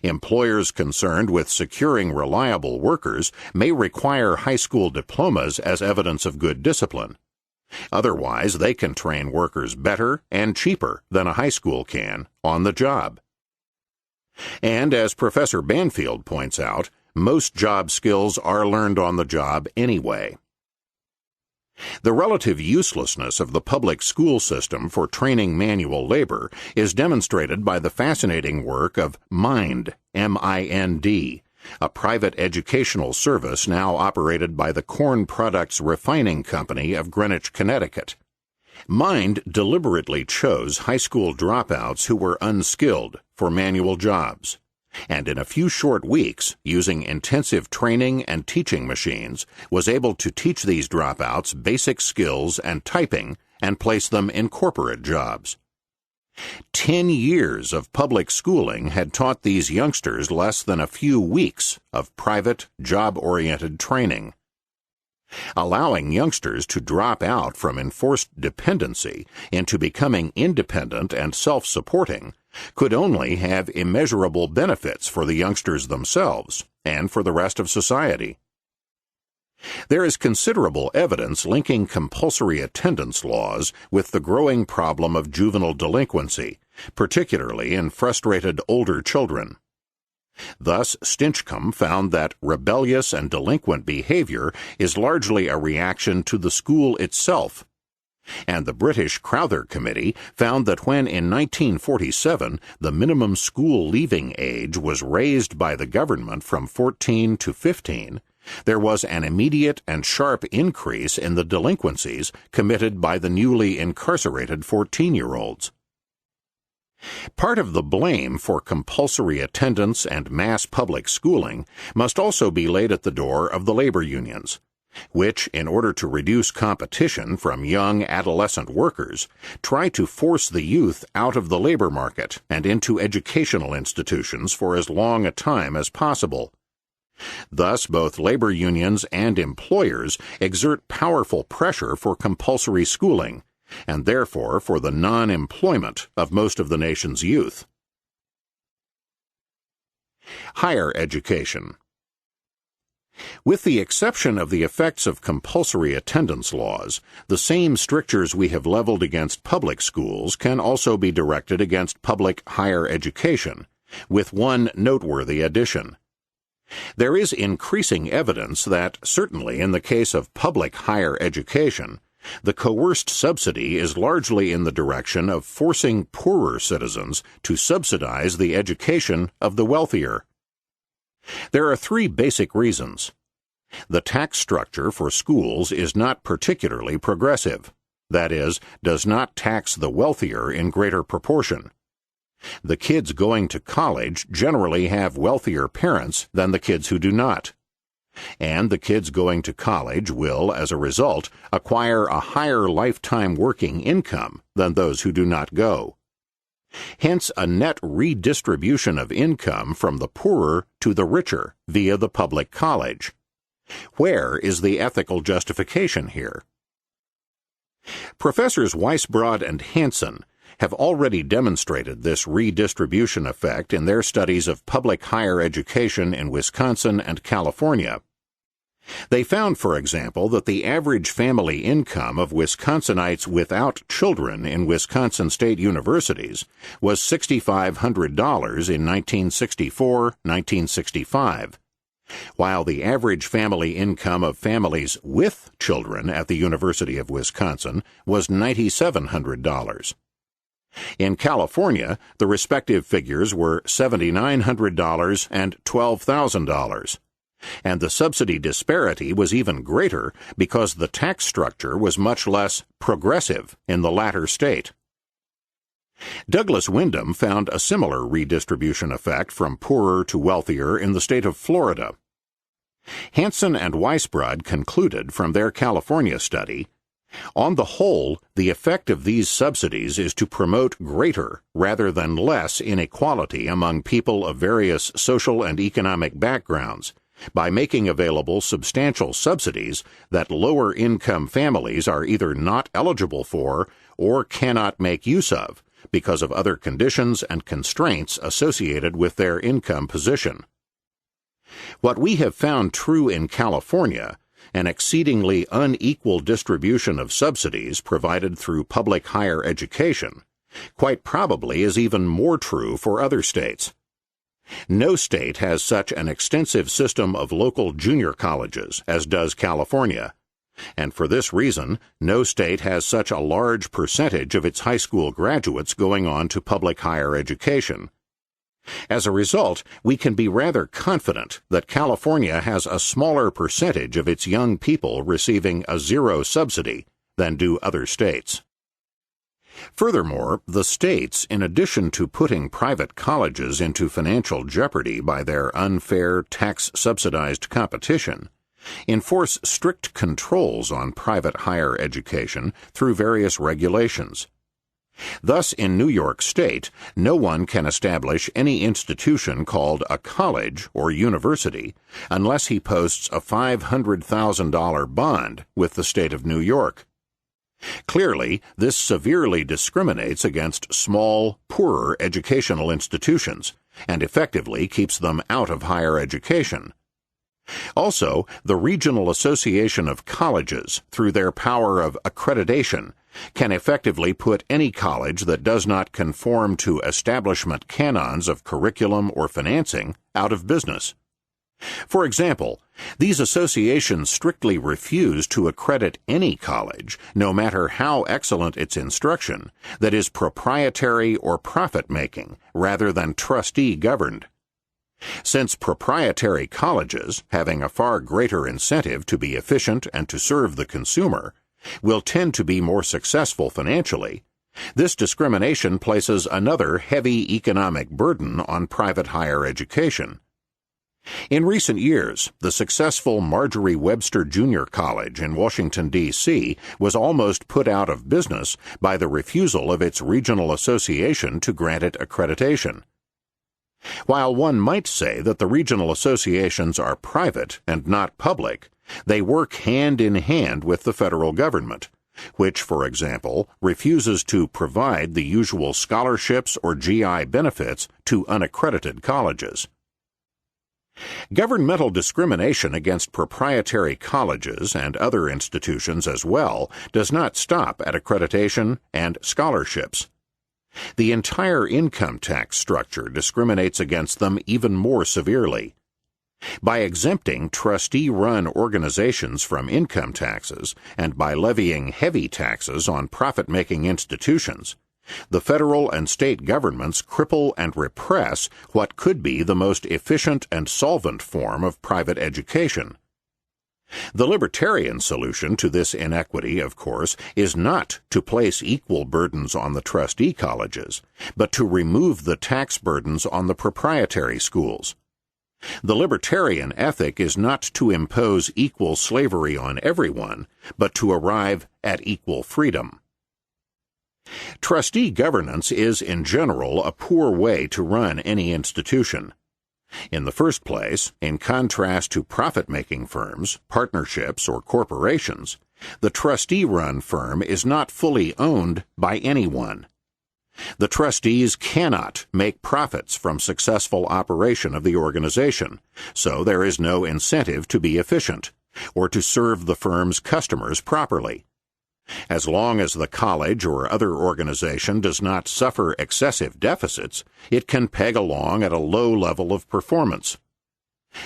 [SPEAKER 1] Employers concerned with securing reliable workers may require high school diplomas as evidence of good discipline. Otherwise, they can train workers better and cheaper than a high school can on the job. And as Professor Banfield points out, most job skills are learned on the job anyway. The relative uselessness of the public school system for training manual labor is demonstrated by the fascinating work of MIND, M-I-N-D, a private educational service now operated by the Corn Products Refining Company of Greenwich, Connecticut. MIND deliberately chose high school dropouts who were unskilled for manual jobs, and in a few short weeks, using intensive training and teaching machines, was able to teach these dropouts basic skills and typing and place them in corporate jobs. 10 years of public schooling had taught these youngsters less than a few weeks of private, job-oriented training. Allowing youngsters to drop out from enforced dependency into becoming independent and self-supporting could only have immeasurable benefits for the youngsters themselves and for the rest of society. There is considerable evidence linking compulsory attendance laws with the growing problem of juvenile delinquency, particularly in frustrated older children. Thus, Stinchcomb found that rebellious and delinquent behavior is largely a reaction to the school itself. And the British Crowther Committee found that when in 1947 the minimum school leaving age was raised by the government from 14 to 15, there was an immediate and sharp increase in the delinquencies committed by the newly incarcerated 14-year-olds. Part of the blame for compulsory attendance and mass public schooling must also be laid at the door of the labor unions, which, in order to reduce competition from young adolescent workers, try to force the youth out of the labor market and into educational institutions for as long a time as possible. Thus, both labor unions and employers exert powerful pressure for compulsory schooling, and therefore for the non-employment of most of the nation's youth. Higher education. With the exception of the effects of compulsory attendance laws, the same strictures we have leveled against public schools can also be directed against public higher education, with one noteworthy addition. There is increasing evidence that, certainly in the case of public higher education, the coerced subsidy is largely in the direction of forcing poorer citizens to subsidize the education of the wealthier. There are three basic reasons. The tax structure for schools is not particularly progressive, that is, does not tax the wealthier in greater proportion. The kids going to college generally have wealthier parents than the kids who do not. And the kids going to college will, as a result, acquire a higher lifetime working income than those who do not go. Hence, a net redistribution of income from the poorer to the richer via the public college. Where is the ethical justification here? Professors Weisbrod and Hansen have already demonstrated this redistribution effect in their studies of public higher education in Wisconsin and California. They found, for example, that the average family income of Wisconsinites without children in Wisconsin state universities was $6,500 in 1964-1965, while the average family income of families with children at the University of Wisconsin was $9,700. In California, the respective figures were $7,900 and $12,000. And the subsidy disparity was even greater because the tax structure was much less progressive in the latter state. Douglas Wyndham found a similar redistribution effect from poorer to wealthier in the state of Florida. Hansen and Weisbrod concluded from their California study, on the whole, the effect of these subsidies is to promote greater rather than less inequality among people of various social and economic backgrounds, by making available substantial subsidies that lower-income families are either not eligible for or cannot make use of because of other conditions and constraints associated with their income position. What we have found true in California, an exceedingly unequal distribution of subsidies provided through public higher education, quite probably is even more true for other states. No state has such an extensive system of local junior colleges as does California, and for this reason, no state has such a large percentage of its high school graduates going on to public higher education. As a result, we can be rather confident that California has a smaller percentage of its young people receiving a zero subsidy than do other states. Furthermore, the states, in addition to putting private colleges into financial jeopardy by their unfair tax-subsidized competition, enforce strict controls on private higher education through various regulations. Thus, in New York State, no one can establish any institution called a college or university unless he posts a $500,000 bond with the state of New York. Clearly, this severely discriminates against small, poorer educational institutions and effectively keeps them out of higher education. Also, the Regional Association of Colleges, through their power of accreditation, can effectively put any college that does not conform to establishment canons of curriculum or financing out of business. For example, these associations strictly refuse to accredit any college, no matter how excellent its instruction, that is proprietary or profit-making rather than trustee-governed. Since proprietary colleges, having a far greater incentive to be efficient and to serve the consumer, will tend to be more successful financially, this discrimination places another heavy economic burden on private higher education. In recent years, the successful Marjorie Webster Junior College in Washington, D.C. was almost put out of business by the refusal of its regional association to grant it accreditation. While one might say that the regional associations are private and not public, they work hand in hand with the federal government, which, for example, refuses to provide the usual scholarships or GI benefits to unaccredited colleges. Governmental discrimination against proprietary colleges and other institutions as well does not stop at accreditation and scholarships. The entire income tax structure discriminates against them even more severely. By exempting trustee-run organizations from income taxes and by levying heavy taxes on profit-making institutions, the federal and state governments cripple and repress what could be the most efficient and solvent form of private education. The libertarian solution to this inequity, of course, is not to place equal burdens on the trustee colleges, but to remove the tax burdens on the proprietary schools. The libertarian ethic is not to impose equal slavery on everyone, but to arrive at equal freedom. Trustee governance is, in general, a poor way to run any institution. In the first place, in contrast to profit-making firms, partnerships, or corporations, the trustee-run firm is not fully owned by anyone. The trustees cannot make profits from successful operation of the organization, so there is no incentive to be efficient, or to serve the firm's customers properly. As long as the college or other organization does not suffer excessive deficits, it can peg along at a low level of performance.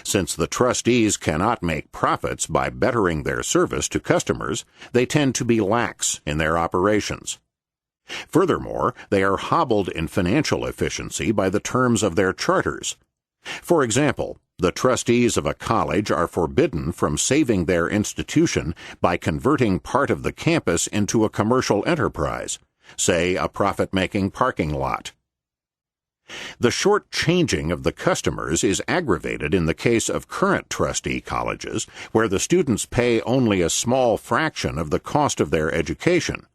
[SPEAKER 1] Since the trustees cannot make profits by bettering their service to customers, they tend to be lax in their operations. Furthermore, they are hobbled in financial efficiency by the terms of their charters. For example, the trustees of a college are forbidden from saving their institution by converting part of the campus into a commercial enterprise, say a profit-making parking lot. The short-changing of the customers is aggravated in the case of current trustee colleges, where the students pay only a small fraction of the cost of their education,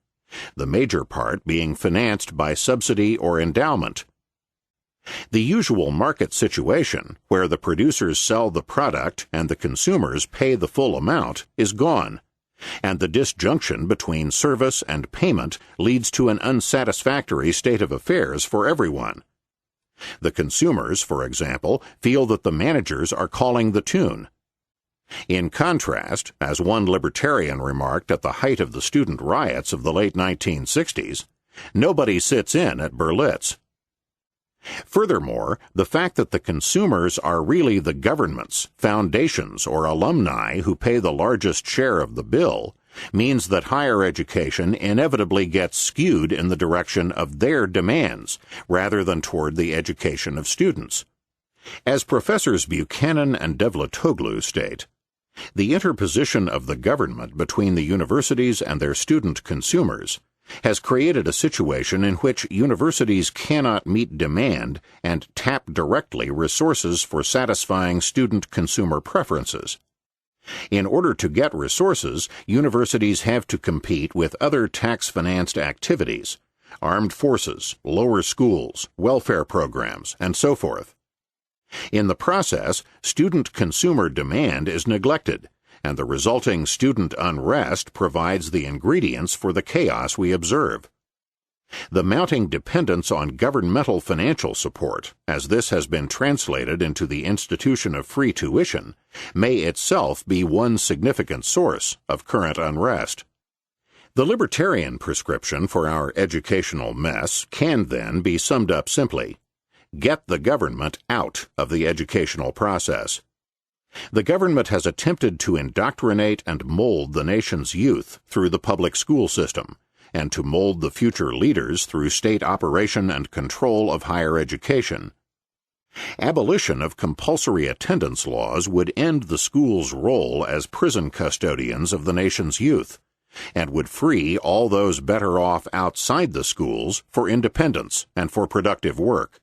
[SPEAKER 1] the major part being financed by subsidy or endowment. The usual market situation, where the producers sell the product and the consumers pay the full amount, is gone, and the disjunction between service and payment leads to an unsatisfactory state of affairs for everyone. The consumers, for example, feel that the managers are calling the tune. In contrast, as one libertarian remarked at the height of the student riots of the late 1960s, nobody sits in at Berlitz. Furthermore, the fact that the consumers are really the governments, foundations, or alumni who pay the largest share of the bill means that higher education inevitably gets skewed in the direction of their demands rather than toward the education of students. As Professors Buchanan and Devletoglu state, the interposition of the government between the universities and their student consumers has created a situation in which universities cannot meet demand and tap directly resources for satisfying student consumer preferences. In order to get resources, universities have to compete with other tax-financed activities, armed forces, lower schools, welfare programs, and so forth. In the process, student consumer demand is neglected, and the resulting student unrest provides the ingredients for the chaos we observe. The mounting dependence on governmental financial support, as this has been translated into the institution of free tuition, may itself be one significant source of current unrest. The libertarian prescription for our educational mess can then be summed up simply: get the government out of the educational process. The government has attempted to indoctrinate and mold the nation's youth through the public school system, and to mold the future leaders through state operation and control of higher education. Abolition of compulsory attendance laws would end the school's role as prison custodians of the nation's youth, and would free all those better off outside the schools for independence and for productive work.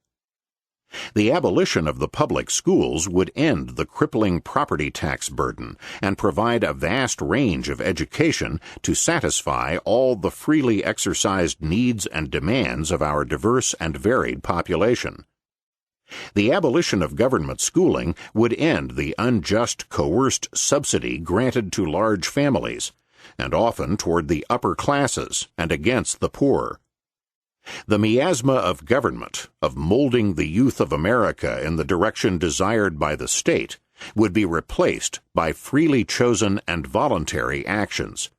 [SPEAKER 1] The abolition of the public schools would end the crippling property tax burden and provide a vast range of education to satisfy all the freely exercised needs and demands of our diverse and varied population. The abolition of government schooling would end the unjust, coerced subsidy granted to large families, and often toward the upper classes and against the poor. The miasma of government, of molding the youth of America in the direction desired by the state, would be replaced by freely chosen and voluntary actions.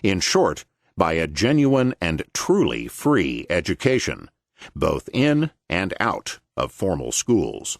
[SPEAKER 1] In short, by a genuine and truly free education, both in and out of formal schools.